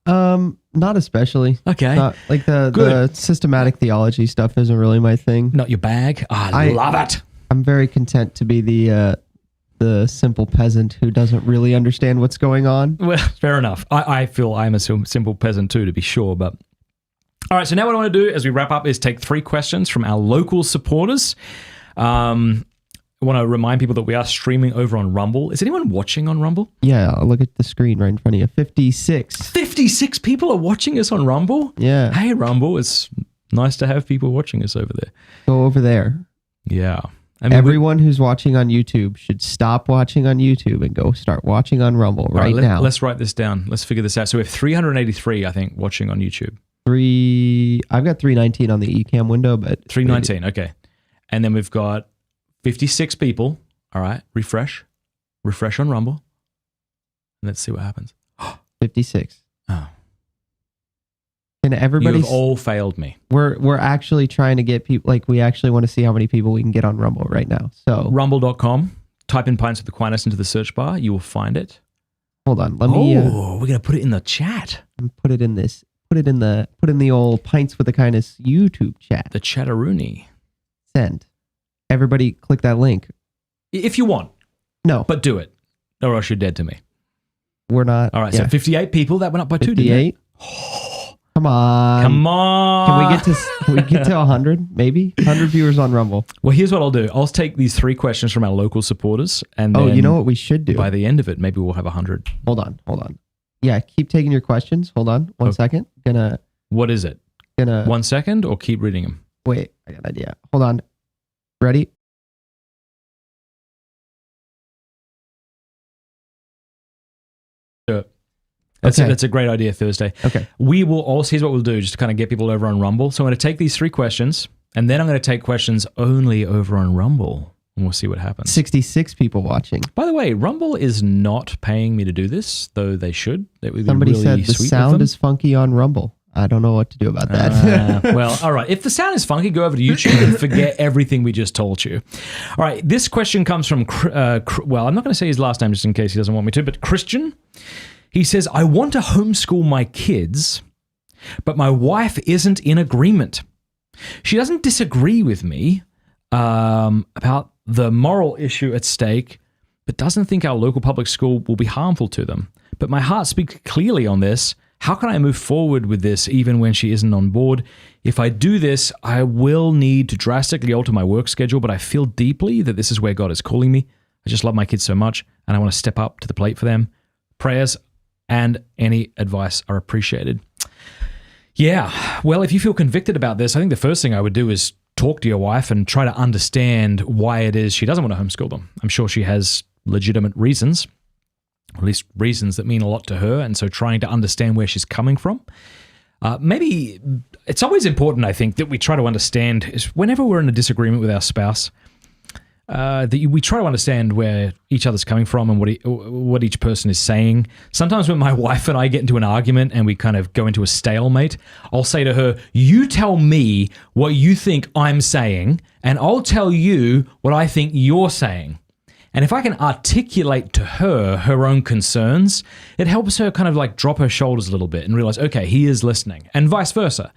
Not especially. Okay. Not, like the systematic theology stuff isn't really my thing. Not your bag? I love it. I'm very content to be the simple peasant who doesn't really understand what's going on. Well, fair enough. I feel I'm a simple peasant too, to be sure. But all right, so now what I want to do as we wrap up is take 3 questions from our local supporters. I want to remind people that we are streaming over on Rumble. Is anyone watching on Rumble? Yeah, look at the screen right in front of you. 56. 56 people are watching us on Rumble? Yeah. Hey, Rumble, it's nice to have people watching us over there. Go over there. Yeah. I mean, everyone who's watching on YouTube should stop watching on YouTube and go start watching on Rumble right now. Let's write this down. Let's figure this out. So we have 383, I think, watching on YouTube. I've got 319 on the eCam window, but 319, okay. And then we've got 56 people. All right, refresh on Rumble. Let's see what happens. 56. Oh. Can everybody? You've all failed me. We're actually trying to get people. Like, we actually want to see how many people we can get on Rumble right now. So rumble.com. Type in Pints with Aquinas into the search bar. You will find it. Hold on. Let me. We're gonna put it in the chat. Put it in this. Put it in the old Pints with Aquinas YouTube chat. The Chatteroony. Send. Everybody click that link. If you want. No. But do it. Or else you're dead to me. We're not. All right, so 58 people. That went up by 2, didn't it? Come on. Come on. Can we get to 100? Maybe 100 viewers on Rumble. Well, here's what I'll do. I'll take these 3 questions from our local supporters, and then you know what we should do? By the end of it, maybe we'll have 100. Hold on. Yeah, keep taking your questions. Hold on, one second. What is it? 1 second, or keep reading them? Wait, I got an idea. Hold on. Ready? Do it. That's a great idea, Thursday. Okay. We will also, here's what we'll do, just to kind of get people over on Rumble. So I'm going to take these 3 questions, and then I'm going to take questions only over on Rumble. and we'll see what happens. 66 people watching. By the way, Rumble is not paying me to do this, though they should. That would Somebody be really said the sweet of sound them. is funky on Rumble. I don't know what to do about that. Well, all right. If the sound is funky, go over to YouTube and forget everything we just told you. All right. This question comes from, well, I'm not going to say his last name just in case he doesn't want me to, but Christian. He says, I want to homeschool my kids, but my wife isn't in agreement. She doesn't disagree with me about the moral issue at stake, but doesn't think our local public school will be harmful to them. But my heart speaks clearly on this. How can I move forward with this even when she isn't on board? If I do this, I will need to drastically alter my work schedule, but I feel deeply that this is where God is calling me. I just love my kids so much, and I want to step up to the plate for them. Prayers and any advice are appreciated. Yeah, well, if you feel convicted about this, I think the first thing I would do is talk to your wife and try to understand why it is she doesn't want to homeschool them. I'm sure she has legitimate reasons, or at least reasons that mean a lot to her, and so trying to understand where she's coming from. Maybe it's always important, I think, that we try to understand is whenever we're in a disagreement with our spouse, that we try to understand where each other's coming from and what each person is saying. Sometimes when my wife and I get into an argument and we kind of go into a stalemate, I'll say to her, you tell me what you think I'm saying, and I'll tell you what I think you're saying. And if I can articulate to her own concerns, it helps her kind of like drop her shoulders a little bit and realize, okay, he is listening, and vice versa.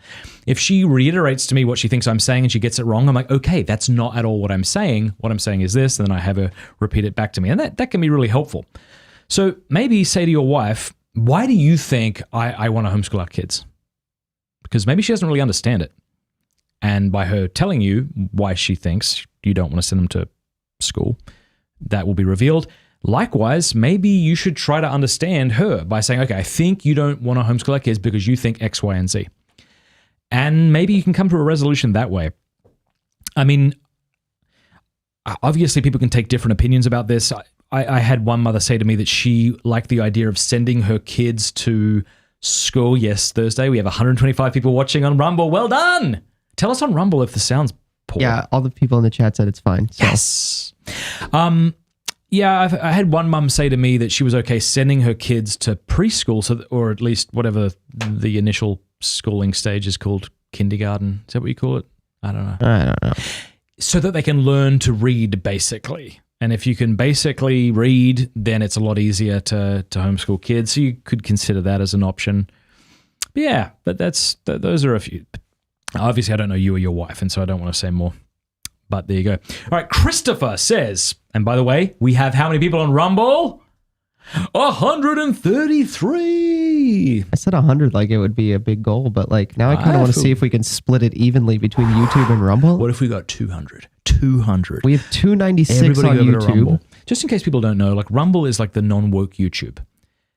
If she reiterates to me what she thinks I'm saying and she gets it wrong, I'm like, okay, that's not at all what I'm saying. What I'm saying is this, and then I have her repeat it back to me. And that can be really helpful. So maybe say to your wife, why do you think I want to homeschool our kids? Because maybe she doesn't really understand it. And by her telling you why she thinks you don't want to send them to school, that will be revealed. Likewise, maybe you should try to understand her by saying, okay, I think you don't want to homeschool our kids because you think X, Y, and Z. And maybe you can come to a resolution that way. I mean, obviously people can take different opinions about this. I had one mother say to me that she liked the idea of sending her kids to school. Yes, Thursday. We have 125 people watching on Rumble. Well done. Tell us on Rumble if the sound's poor. Yeah, all the people in the chat said it's fine. So. Yes. Yeah, I had one mum say to me that she was okay sending her kids to preschool, or at least whatever the initial schooling stage is called, kindergarten. Is that what you call it? I don't know. So that they can learn to read, basically. And if you can basically read, then it's a lot easier to homeschool kids. So you could consider that as an option. But yeah, but those are a few. Obviously, I don't know you or your wife, and so I don't want to say more. But there you go. All right, Christopher says, and by the way, we have how many people on Rumble? 133. I said 100 like it would be a big goal, but like now I kind of want to see if we can split it evenly between YouTube and Rumble. What if we got 200? 200. We have 296 Everybody on go over to YouTube. Rumble. Just in case people don't know, like Rumble is like the non-woke YouTube.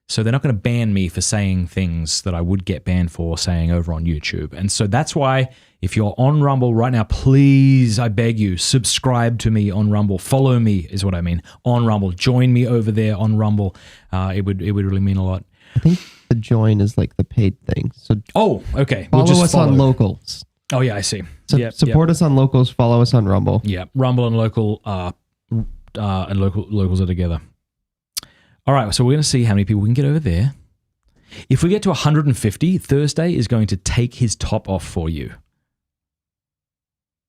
So they're not going to ban me for saying things that I would get banned for saying over on YouTube. And so that's why if you're on Rumble right now, please, I beg you, subscribe to me on Rumble. Follow me is what I mean on Rumble. Join me over there on Rumble. It would really mean a lot. I think the join is like the paid thing. So okay. Follow us on Locals. Oh yeah, I see. Support us on Locals. Follow us on Rumble. Yeah, Rumble and Local and Locals are together. All right, so we're going to see how many people we can get over there. If we get to 150, Thursday is going to take his top off for you.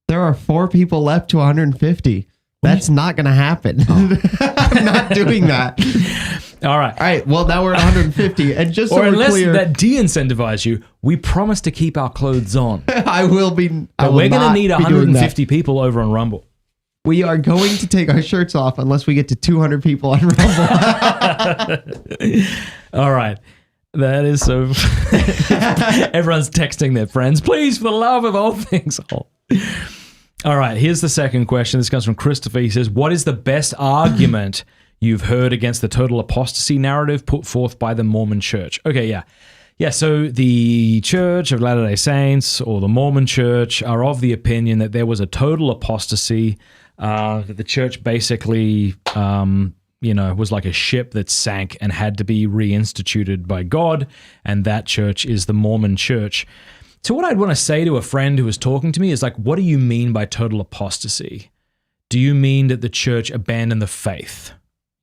There are 4 people left to 150. That's not going to happen. I'm not doing that. All right. All right. Well, now we're at 150. And just so we're unless clear, that de-incentivize you, we promise to keep our clothes on. I will be. But we're going to need 150 people over on Rumble. We are going to take our shirts off unless we get to 200 people on Rumble. All right. That is so... Everyone's texting their friends. Please, for the love of all things. All right. Here's the second question. This comes from Christopher. He says, what is the best argument you've heard against the total apostasy narrative put forth by the Mormon Church? Okay, yeah. Yeah, so the Church of Latter-day Saints or the Mormon Church are of the opinion that there was a total apostasy, that the church basically, was like a ship that sank and had to be reinstituted by God, and that church is the Mormon Church. So what I'd want to say to a friend who was talking to me is like, what do you mean by total apostasy? Do you mean that the church abandoned the faith?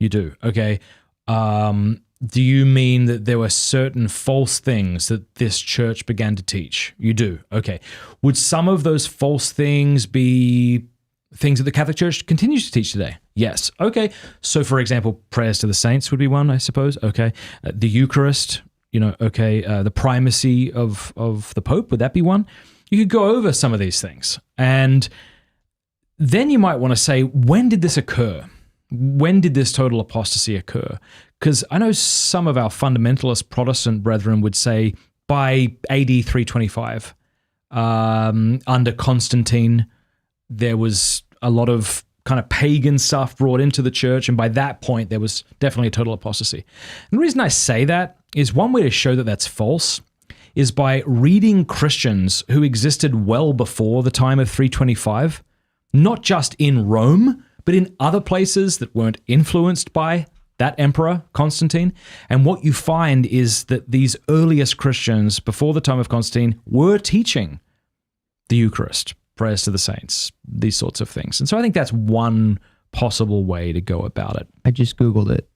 You do. Okay. Do you mean that there were certain false things that this church began to teach? You do. Okay. Would some of those false things be things that the Catholic Church continues to teach today? Yes. Okay. So, for example, prayers to the saints would be one, I suppose. Okay. The Eucharist, okay. The primacy of the Pope, would that be one? You could go over some of these things. And then you might want to say, when did this occur? When did this total apostasy occur? Because I know some of our fundamentalist Protestant brethren would say by AD 325, under Constantine, there was a lot of kind of pagan stuff brought into the church, and by that point, there was definitely a total apostasy. And the reason I say that is one way to show that that's false is by reading Christians who existed well before the time of 325, not just in Rome, but in other places that weren't influenced by that emperor, Constantine. And what you find is that these earliest Christians before the time of Constantine were teaching the Eucharist, prayers to the saints, these sorts of things. And so I think that's one possible way to go about it. I just Googled it.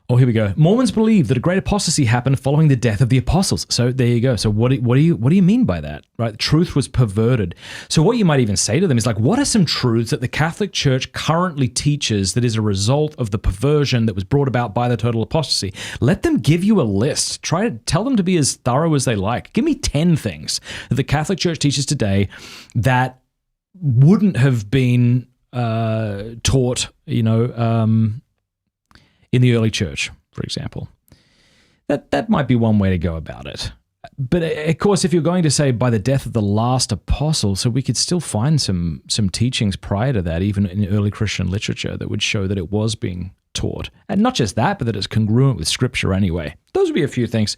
Oh, here we go. Mormons believe that a great apostasy happened following the death of the apostles. So there you go. So what do you mean by that? Right? Truth was perverted. So what you might even say to them is like, what are some truths that the Catholic Church currently teaches that is a result of the perversion that was brought about by the total apostasy? Let them give you a list. Try to tell them to be as thorough as they like. Give me 10 things that the Catholic Church teaches today that wouldn't have been taught, in the early church, for example. That might be one way to go about it. But of course, if you're going to say by the death of the last apostle, so we could still find some teachings prior to that, even in early Christian literature, that would show that it was being taught. And not just that, but that it's congruent with Scripture anyway. Those would be a few things.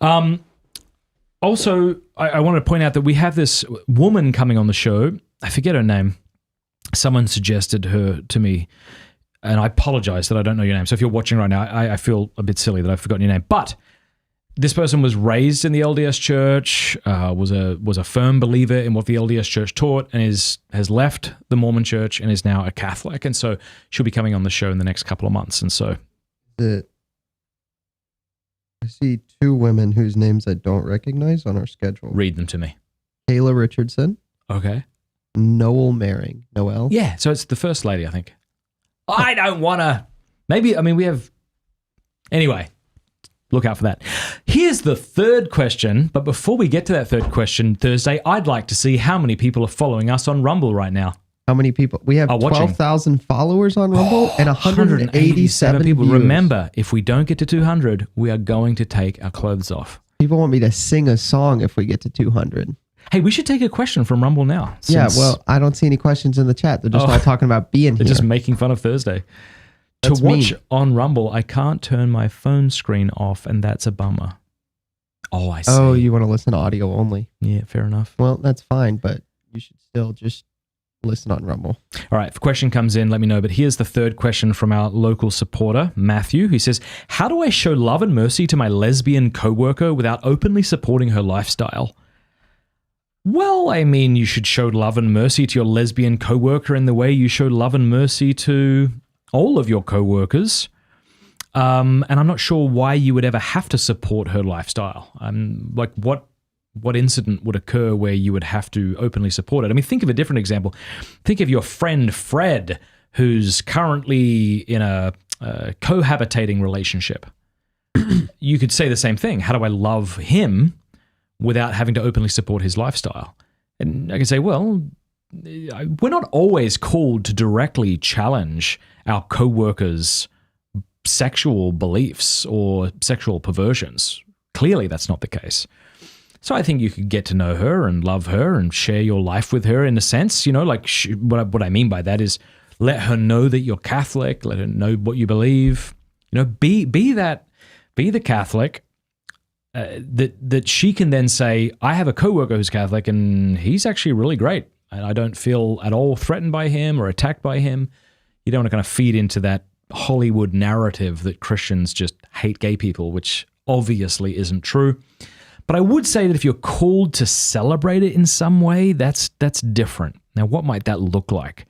Also, I want to point out that we have this woman coming on the show. I forget her name. Someone suggested her to me. And I apologize that I don't know your name. So if you're watching right now, I feel a bit silly that I've forgotten your name. But this person was raised in the LDS Church, was a firm believer in what the LDS Church taught, and has left the Mormon Church and is now a Catholic. And so she'll be coming on the show in the next couple of months. And so I see two women whose names I don't recognize on our schedule. Read them to me. Kayla Richardson. Okay. Noel Maring. Noel? Yeah, so it's the first lady, I think. I don't want to. Maybe, we have. Anyway, look out for that. Here's the third question. But before we get to that third question, Thursday, I'd like to see how many people are following us on Rumble right now. How many people? We have 12,000 followers on Rumble and 187 people. views. Remember, if we don't get to 200, we are going to take our clothes off. People want me to sing a song if we get to 200. Hey, we should take a question from Rumble now. Yeah, well, I don't see any questions in the chat. They're just all talking about being They're here. just making fun of Thursday. That's to watch mean. on Rumble, I can't turn my phone screen off, and that's a bummer. Oh, I see. Oh, you want to listen to audio only? Yeah, fair enough. Well, that's fine, but you should still just listen on Rumble. All right, if a question comes in, let me know. But here's the third question from our local supporter, Matthew, who says, how do I show love and mercy to my lesbian coworker without openly supporting her lifestyle? Well, you should show love and mercy to your lesbian coworker in the way you show love and mercy to all of your coworkers. And I'm not sure why you would ever have to support her lifestyle. What incident would occur where you would have to openly support it? Think of a different example. Think of your friend Fradd, who's currently in a cohabitating relationship. You could say the same thing. How do I love him without having to openly support his lifestyle? And I can say, well, we're not always called to directly challenge our co-workers' sexual beliefs or sexual perversions. Clearly, that's not the case. So I think you could get to know her and love her and share your life with her in a sense. What I mean by that is let her know that you're Catholic, let her know what you believe. Be the Catholic that she can then say, I have a coworker who's Catholic and he's actually really great. And I don't feel at all threatened by him or attacked by him. You don't want to kind of feed into that Hollywood narrative that Christians just hate gay people, which obviously isn't true. But I would say that if you're called to celebrate it in some way, that's different. Now, what might that look like?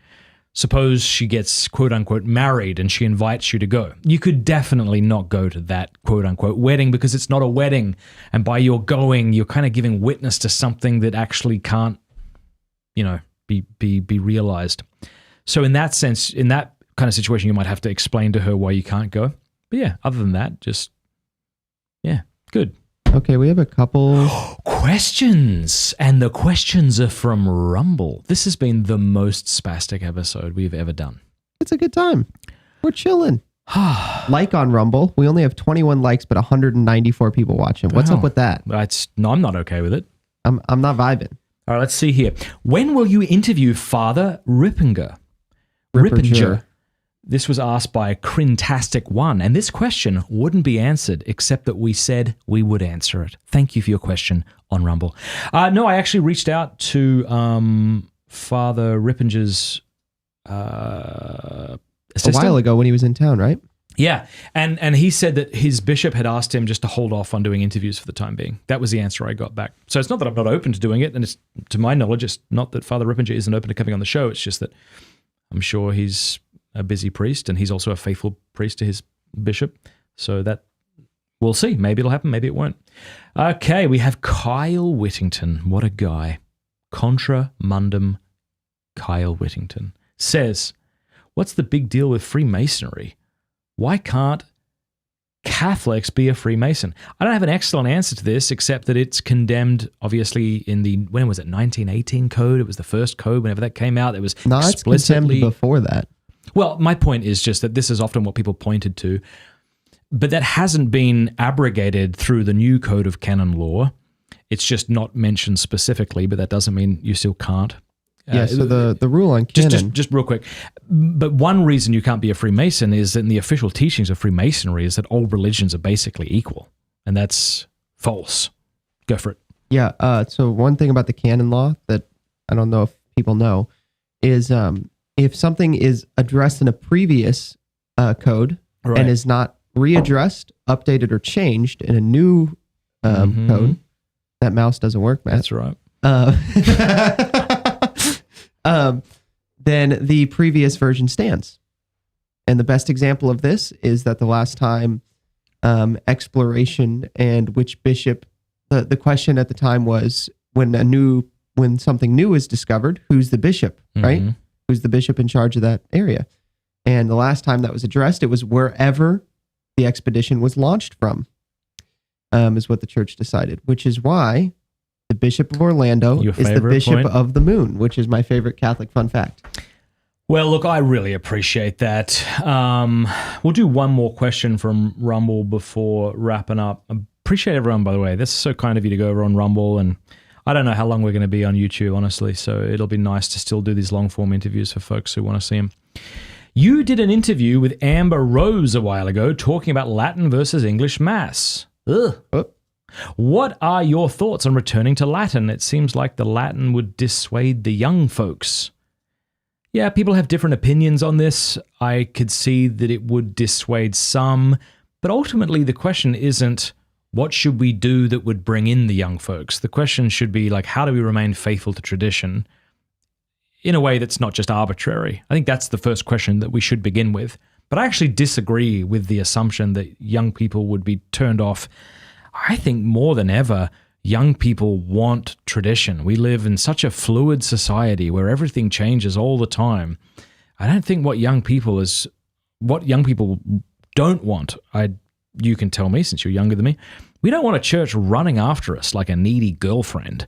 Suppose she gets quote unquote married and she invites you to go. You could definitely not go to that quote unquote wedding because it's not a wedding. And by your going, you're kind of giving witness to something that actually can't, be realized. So in that sense, in that kind of situation, you might have to explain to her why you can't go. But yeah, other than that, good. Okay, we have a couple questions, and the questions are from Rumble. This has been the most spastic episode we've ever done. It's a good time. We're chilling. Like on Rumble. We only have 21 likes, but 194 people watching. What's up with that? I'm not okay with it. I'm not vibing. All right, let's see here. When will you interview Father Rippinger? Rippinger. This was asked by Crintastic1, and this question wouldn't be answered except that we said we would answer it. Thank you for your question on Rumble. No, I actually reached out to Father Rippinger's assistant. A while ago when he was in town, right? Yeah, and he said that his bishop had asked him just to hold off on doing interviews for the time being. That was the answer I got back. So it's not that I'm not open to doing it, and it's, to my knowledge, it's not that Father Rippinger isn't open to coming on the show. It's just that I'm sure he's a busy priest, and he's also a faithful priest to his bishop. So that, we'll see. Maybe it'll happen, maybe it won't. Okay, we have Kyle Whittington. What a guy. Contra Mundum Kyle Whittington says, what's the big deal with Freemasonry? Why can't Catholics be a Freemason? I don't have an excellent answer to this, except that it's condemned, obviously, in the, when was it, 1918 code? It was the first code. Whenever that came out, it was explicitly... it's condemned before that. Well, my point is just that this is often what people pointed to, but that hasn't been abrogated through the new code of canon law. It's just not mentioned specifically, but that doesn't mean you still can't. Yeah, so the rule on canon... Just real quick. But one reason you can't be a Freemason is that in the official teachings of Freemasonry is that all religions are basically equal, and that's false. Go for it. Yeah, so one thing about the canon law that I don't know if people know is if something is addressed in a previous code and is not readdressed, updated, or changed in a new code, that mouse doesn't work, Matt. That's right. Then the previous version stands. And the best example of this is that the last time exploration and which bishop, the question at the time was when something new is discovered, who's the bishop, right? Who's the bishop in charge of that area? And the last time that was addressed, it was wherever the expedition was launched from, is what the church decided, which is why the Bishop of Orlando is the Bishop of the Moon, which is my favorite Catholic fun fact. Well, look, I really appreciate that. We'll do one more question from Rumble before wrapping up. I appreciate everyone, by the way. That's so kind of you to go over on Rumble, and I don't know how long we're going to be on YouTube, honestly, so it'll be nice to still do these long-form interviews for folks who want to see them. You did an interview with Amber Rose a while ago talking about Latin versus English Mass. Ugh. Oh. What are your thoughts on returning to Latin? It seems like the Latin would dissuade the young folks. Yeah, people have different opinions on this. I could see that it would dissuade some, but ultimately the question isn't, what should we do that would bring in the young folks? The question should be like, how do we remain faithful to tradition in a way that's not just arbitrary? I think that's the first question that we should begin with. But I actually disagree with the assumption that young people would be turned off. I think more than ever, young people want tradition. We live in such a fluid society where everything changes all the time. I don't think what young people don't want. You can tell me since you're younger than me. We don't want a church running after us like a needy girlfriend.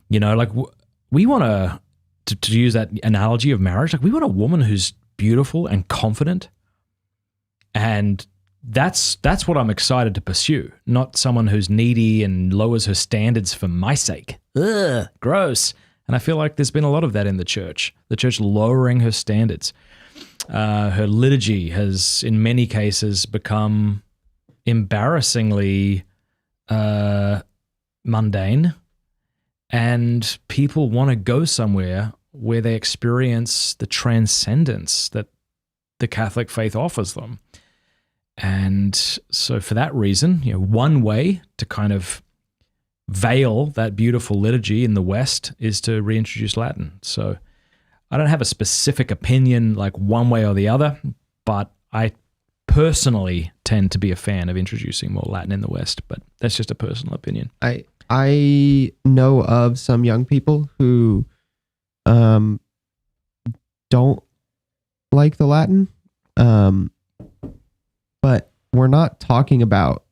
You know, like we want to use that analogy of marriage, like we want a woman who's beautiful and confident. And that's what I'm excited to pursue, not someone who's needy and lowers her standards for my sake. Ugh, gross. And I feel like there's been a lot of that in the church lowering her standards. Her liturgy has, in many cases, become embarrassingly mundane, and people want to go somewhere where they experience the transcendence that the Catholic faith offers them. And so for that reason, one way to kind of veil that beautiful liturgy in the West is to reintroduce Latin. So I don't have a specific opinion like one way or the other, but I personally tend to be a fan of introducing more Latin in the West, but that's just a personal opinion. I know of some young people who don't like the Latin, but we're not talking about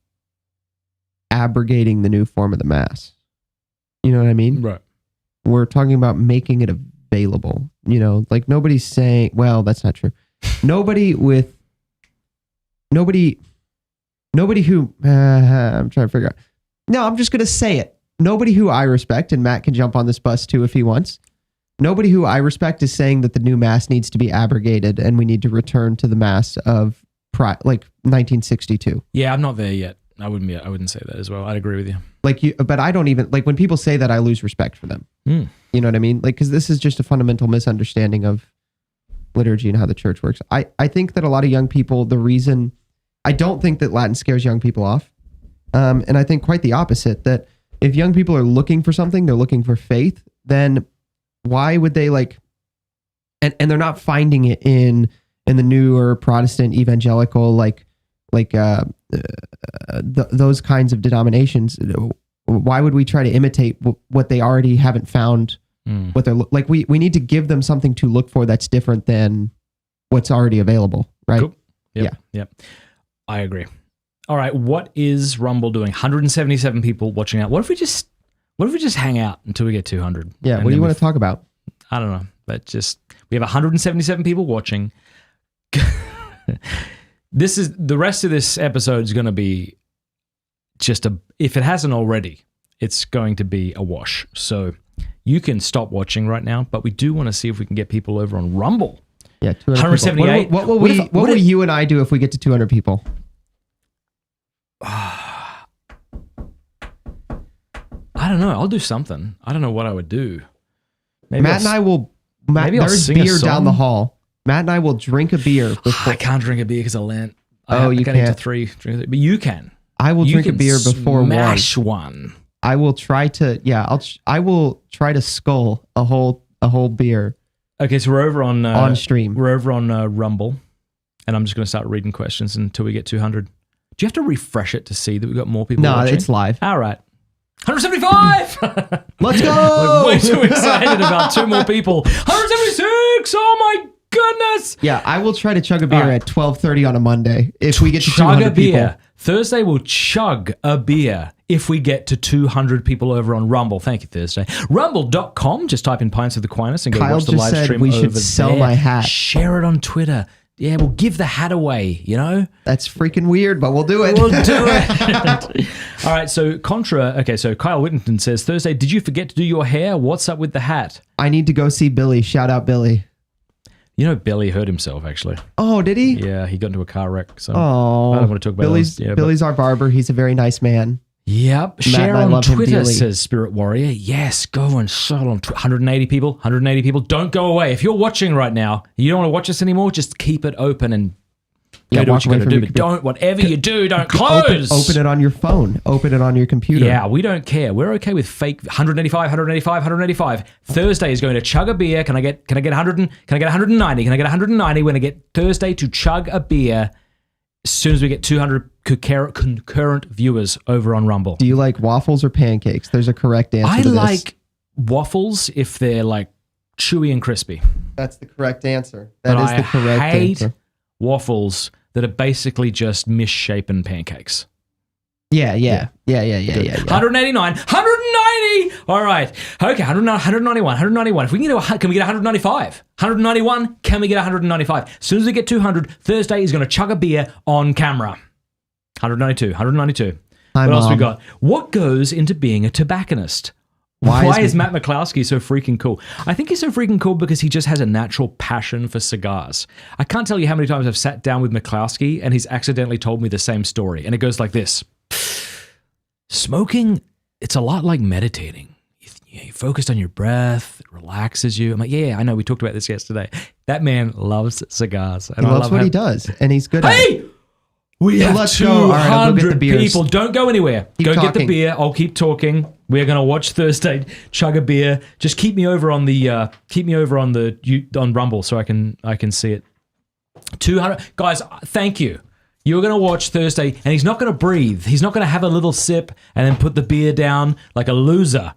abrogating the new form of the Mass. You know what I mean? Right. We're talking about making it available. Like nobody's saying, well, that's not true. Nobody who I'm trying to figure out. No, I'm just going to say it. Nobody who I respect, and Matt can jump on this bus too if he wants. Nobody who I respect is saying that the new Mass needs to be abrogated and we need to return to the Mass of like 1962. Yeah, I'm not there yet. I wouldn't say that as well. I'd agree with you. But I don't even like when people say that, I lose respect for them. You know what I mean? Like, because this is just a fundamental misunderstanding of liturgy and how the church works. I think that a lot of young people, I don't think that Latin scares young people off. And I think quite the opposite, that if young people are looking for something, they're looking for faith, then why would they and they're not finding it in the newer Protestant evangelical, those kinds of denominations. Why would we try to imitate what they already haven't found? What they're like, we need to give them something to look for that's different than what's already available, right? Cool. Yep. I agree. All right, what is Rumble doing? 177 people watching out. What if we just hang out until we get 200? Yeah, what do you want to talk about? I don't know, but we have 177 people watching. The rest of this episode is going to be if it hasn't already, it's going to be a wash. So you can stop watching right now, but we do want to see if we can get people over on Rumble. Yeah, 178. What will you and I do if we get to 200 people? I don't know. I'll do something. I don't know what I would do. Maybe Matt and I will. There's beer down the hall. Matt and I will drink a beer. I can't drink a beer because of Lent. You can't. Eat to 3. But you can. I will drink a beer before smash one. I will try to. Yeah, I will try to skull a whole beer. Okay, so we're over on stream. We're over on Rumble, and I'm just going to start reading questions until we get 200. Do you have to refresh it to see that we've got more people? No, it's live. All right. 175! Let's go! I'm way too excited about 2 more people. 176! Oh my goodness! Yeah, I will try to chug a beer at 12:30 on a Monday if we get to 200 people. Thursday we'll chug a beer if we get to 200 people over on Rumble. Thank you, Thursday. Rumble.com. Just type in Pints of the Quinus and go watch the live stream we over should sell my hat. Share it on Twitter. Yeah, we'll give the hat away, That's freaking weird, but we'll do it. We'll do it. All right, so so Kyle Whittington says, Thursday, did you forget to do your hair? What's up with the hat? I need to go see Billy. Shout out Billy. Billy hurt himself, actually. Oh, did he? Yeah, he got into a car wreck. So I don't want to talk about Billy's our barber. He's a very nice man. Yep. Share on Twitter, says Spirit Warrior. Yes, go and sell on 180 people. 180 people. Don't go away. If you're watching right now, you don't want to watch us anymore, just keep it open and do what you got to do. But whatever you do, don't close. Open it on your phone. Open it on your computer. Yeah, we don't care. We're okay with fake 185, 185, 185. Thursday is going to chug a beer. Can I get 100? Can I get 190? Can I get 190? We're going to get Thursday to chug a beer as soon as we get 200 concurrent viewers over on Rumble. Do you like waffles or pancakes? There's a correct answer to this. I like waffles if they're like chewy and crispy. That's the correct answer. That is the correct answer. I hate waffles that are basically just misshapen pancakes. Yeah. 189, 190. All right. Okay, 191, 191. If we can get can we get 195? 191, can we get 195? As soon as we get 200, Thursday is going to chug a beer on camera. 192. Hi, what else Mom. we got? What goes into being a tobacconist? Why is Matt McCloskey so freaking cool? I think he's so freaking cool because he just has a natural passion for cigars. I can't tell you how many times I've sat down with McCloskey and he's accidentally told me the same story. And it goes like this. Smoking, it's a lot like meditating. You focused on your breath, it relaxes you. I'm like, yeah, I know. We talked about this yesterday. That man loves cigars. And he loves what he does, and he's good at it. We have let's go. All right, I'll go get the 200 beers. people. Don't go anywhere. Keep go get the talking. beer. I'll keep talking. We're gonna watch Thursday. Chug a beer. Just keep me over on the on Rumble so I can see it. 200 guys. Thank you. You're gonna watch Thursday, and he's not gonna breathe. He's not gonna have a little sip and then put the beer down like a loser.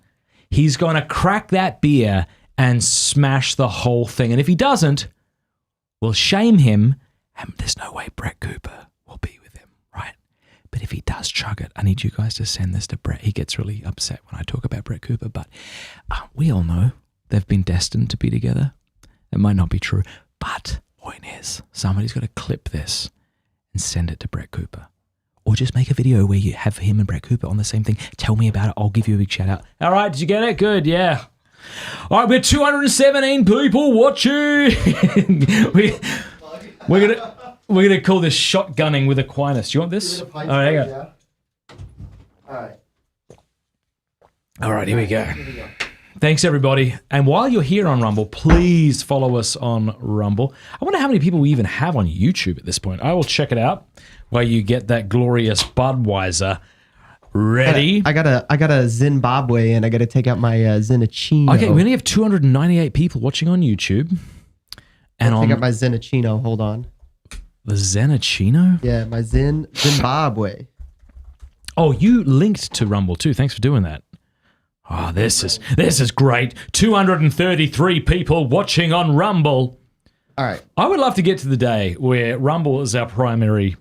He's gonna crack that beer and smash the whole thing. And if he doesn't, we'll shame him. And there's no way Brett Cooper will be with him, right? But if he does chug it, I need you guys to send this to Brett. He gets really upset when I talk about Brett Cooper, but we all know they've been destined to be together. It might not be true, but point is, somebody's got to clip this and send it to Brett Cooper. Or just make a video where you have him and Brett Cooper on the same thing. Tell me about it. I'll give you a big shout out. All right, did you get it? Good, yeah. All right, we're 217 people watching. We're gonna call this shotgunning with Aquinas. Do you want this? All right, hang on. All right, here we go. Thanks, everybody. And while you're here on Rumble, please follow us on Rumble. I wonder how many people we even have on YouTube at this point. I will check it out while you get that glorious Budweiser ready. I got a Zimbabwe, and I got to take out my Zenachino. Okay, we only have 298 people watching on YouTube. And I'll take out my Zenachino. Hold on. The Zenachino? Yeah, my Zimbabwe. Oh, you linked to Rumble too. Thanks for doing that. Oh, this is great. 233 people watching on Rumble. All right. I would love to get to the day where Rumble is our primary.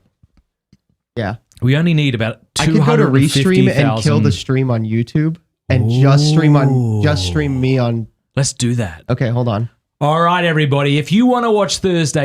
Yeah. We only need about 250,000. I could go to Restream and kill the stream on YouTube and just stream me on. Let's do that. Okay, hold on. All right, everybody. If you want to watch Thursday,